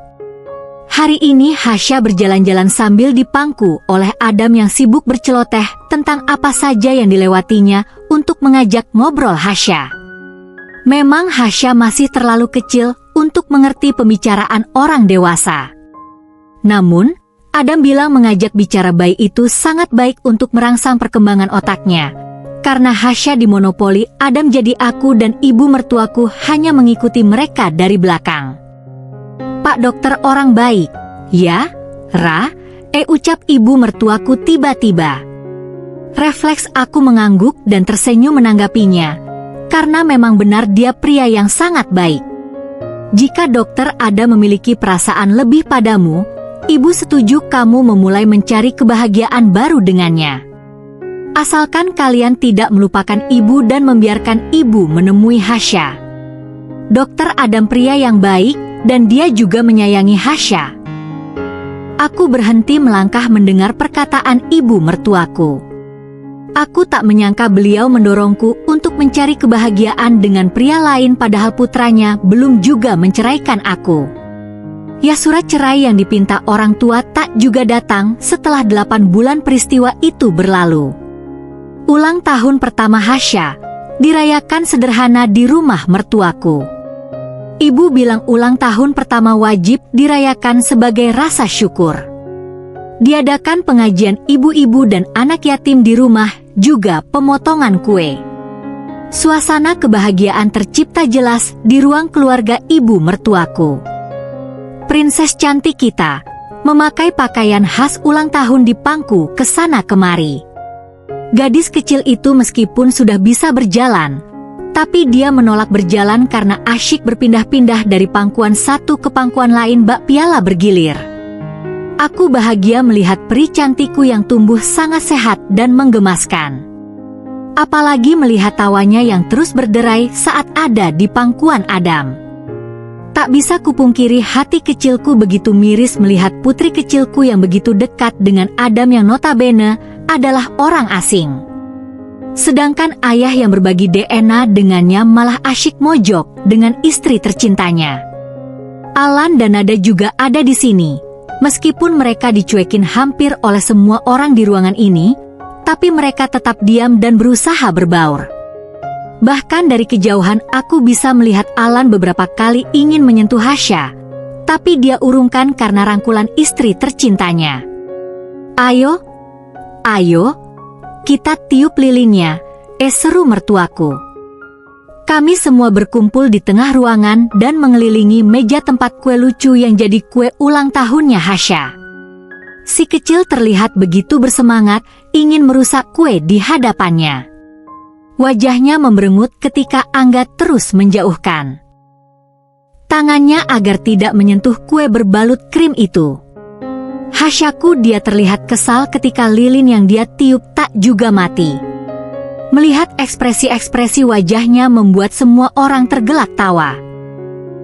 Hari ini Hasya berjalan-jalan sambil dipangku oleh Adam yang sibuk berceloteh tentang apa saja yang dilewatinya untuk mengajak ngobrol Hasya. Memang Hasya masih terlalu kecil untuk mengerti pembicaraan orang dewasa. Namun, Adam bilang mengajak bicara bayi itu sangat baik untuk merangsang perkembangan otaknya. Karena Hasya dimonopoli, Adam jadi aku dan ibu mertuaku hanya mengikuti mereka dari belakang. "Pak dokter orang baik, ya, Ra?" ucap ibu mertuaku tiba-tiba. Refleks aku mengangguk dan tersenyum menanggapinya, karena memang benar dia pria yang sangat baik. Jika dokter ada memiliki perasaan lebih padamu, ibu setuju kamu memulai mencari kebahagiaan baru dengannya. Asalkan kalian tidak melupakan ibu dan membiarkan ibu menemui Hasya. Dokter Adam pria yang baik, dan dia juga menyayangi Hasya. Aku berhenti melangkah mendengar perkataan ibu mertuaku. Aku tak menyangka beliau mendorongku untuk mencari kebahagiaan dengan pria lain padahal putranya belum juga menceraikan aku. Ya, surat cerai yang dipinta orang tua tak juga datang setelah 8 bulan peristiwa itu berlalu. Ulang tahun pertama Hasya dirayakan sederhana di rumah mertuaku. Ibu bilang ulang tahun pertama wajib dirayakan sebagai rasa syukur. Diadakan pengajian ibu-ibu dan anak yatim di rumah, juga pemotongan kue. Suasana kebahagiaan tercipta jelas di ruang keluarga ibu mertuaku. Prinses cantik kita memakai pakaian khas ulang tahun di pangku kesana kemari. Gadis kecil itu meskipun sudah bisa berjalan, tapi dia menolak berjalan karena asyik berpindah-pindah dari pangkuan satu ke pangkuan lain bak piala bergilir. Aku bahagia melihat peri cantikku yang tumbuh sangat sehat dan menggemaskan. Apalagi melihat tawanya yang terus berderai saat ada di pangkuan Adam. Tak bisa kupungkiri hati kecilku begitu miris melihat putri kecilku yang begitu dekat dengan Adam yang notabene adalah orang asing. Sedangkan ayah yang berbagi DNA dengannya malah asyik mojok dengan istri tercintanya. Alan dan Nada juga ada di sini. Meskipun mereka dicuekin hampir oleh semua orang di ruangan ini, tapi mereka tetap diam dan berusaha berbaur. Bahkan dari kejauhan aku bisa melihat Alan beberapa kali ingin menyentuh Hasya, tapi dia urungkan karena rangkulan istri tercintanya. "Ayo, ayo, kita tiup lilinnya," seru mertuaku. Kami semua berkumpul di tengah ruangan dan mengelilingi meja tempat kue lucu yang jadi kue ulang tahunnya Hasya. Si kecil terlihat begitu bersemangat ingin merusak kue di hadapannya. Wajahnya memberengut ketika Angga terus menjauhkan tangannya agar tidak menyentuh kue berbalut krim itu. Hasyaku dia terlihat kesal ketika lilin yang dia tiup tak juga mati. Melihat ekspresi-ekspresi wajahnya membuat semua orang tergelak tawa.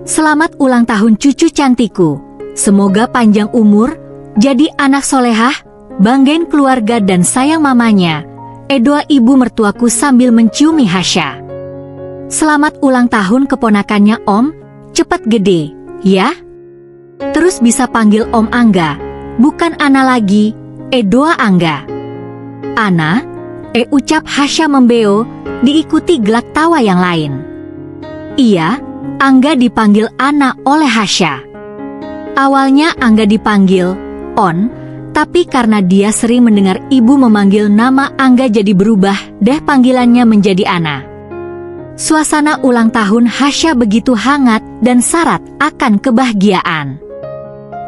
"Selamat ulang tahun cucu cantiku. Semoga panjang umur, jadi anak solehah, banggain keluarga dan sayang mamanya," doa ibu mertuaku sambil menciumi Hasya. "Selamat ulang tahun keponakannya Om, cepet gede, ya. Terus bisa panggil Om Angga, bukan Ana lagi," doa Angga. "Ana," ucap Hasya membeo, diikuti gelak tawa yang lain. Iya, Angga dipanggil Ana oleh Hasya. Awalnya Angga dipanggil On, tapi karena dia sering mendengar ibu memanggil nama Angga jadi berubah deh panggilannya menjadi Ana. Suasana ulang tahun Hasya begitu hangat dan syarat akan kebahagiaan.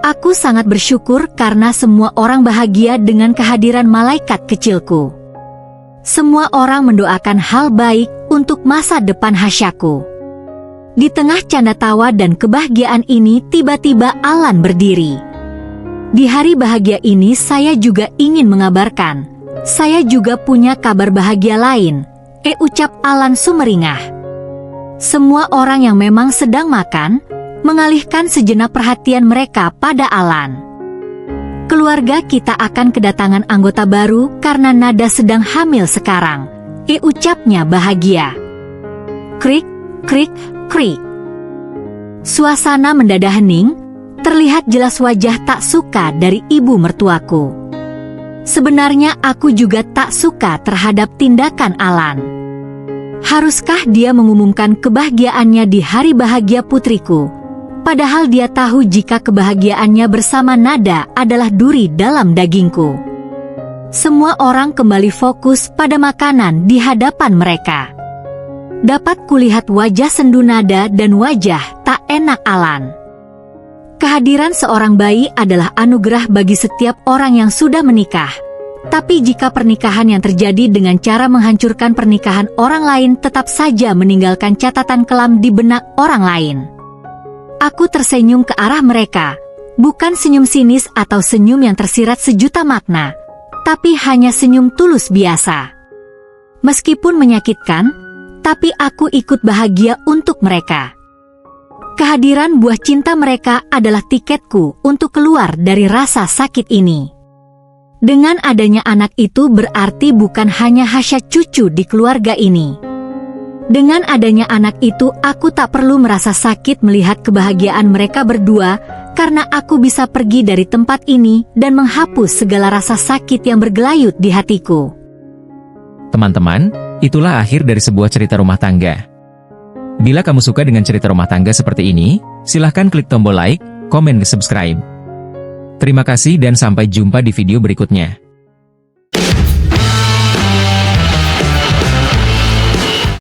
Aku sangat bersyukur karena semua orang bahagia dengan kehadiran malaikat kecilku. Semua orang mendoakan hal baik untuk masa depan Hasyaku. Di tengah canda tawa dan kebahagiaan ini, tiba-tiba Alan berdiri. Di hari bahagia ini saya juga ingin mengabarkan, saya juga punya kabar bahagia lain, ucap Alan sumeringah. Semua orang yang memang sedang makan, mengalihkan sejenak perhatian mereka pada Alan. Keluarga kita akan kedatangan anggota baru karena Nada sedang hamil sekarang, ucapnya bahagia. Krik, krik, krik. Suasana mendadak hening, terlihat jelas wajah tak suka dari ibu mertuaku. Sebenarnya aku juga tak suka terhadap tindakan Alan. Haruskah dia mengumumkan kebahagiaannya di hari bahagia putriku? Padahal dia tahu jika kebahagiaannya bersama Nada adalah duri dalam dagingku. Semua orang kembali fokus pada makanan di hadapan mereka. Dapat kulihat wajah sendu Nada dan wajah tak enak Alan. Kehadiran seorang bayi adalah anugerah bagi setiap orang yang sudah menikah. Tapi jika pernikahan yang terjadi dengan cara menghancurkan pernikahan orang lain tetap saja meninggalkan catatan kelam di benak orang lain. Aku tersenyum ke arah mereka, bukan senyum sinis atau senyum yang tersirat sejuta makna, tapi hanya senyum tulus biasa. Meskipun menyakitkan, tapi aku ikut bahagia untuk mereka. Kehadiran buah cinta mereka adalah tiketku untuk keluar dari rasa sakit ini. Dengan adanya anak itu berarti bukan hanya Hasya cucu di keluarga ini. Dengan adanya anak itu, aku tak perlu merasa sakit melihat kebahagiaan mereka berdua, karena aku bisa pergi dari tempat ini dan menghapus segala rasa sakit yang bergelayut di hatiku. Teman-teman, itulah akhir dari sebuah cerita rumah tangga. Bila kamu suka dengan cerita rumah tangga seperti ini, silahkan klik tombol like, komen, dan subscribe. Terima kasih dan sampai jumpa di video berikutnya.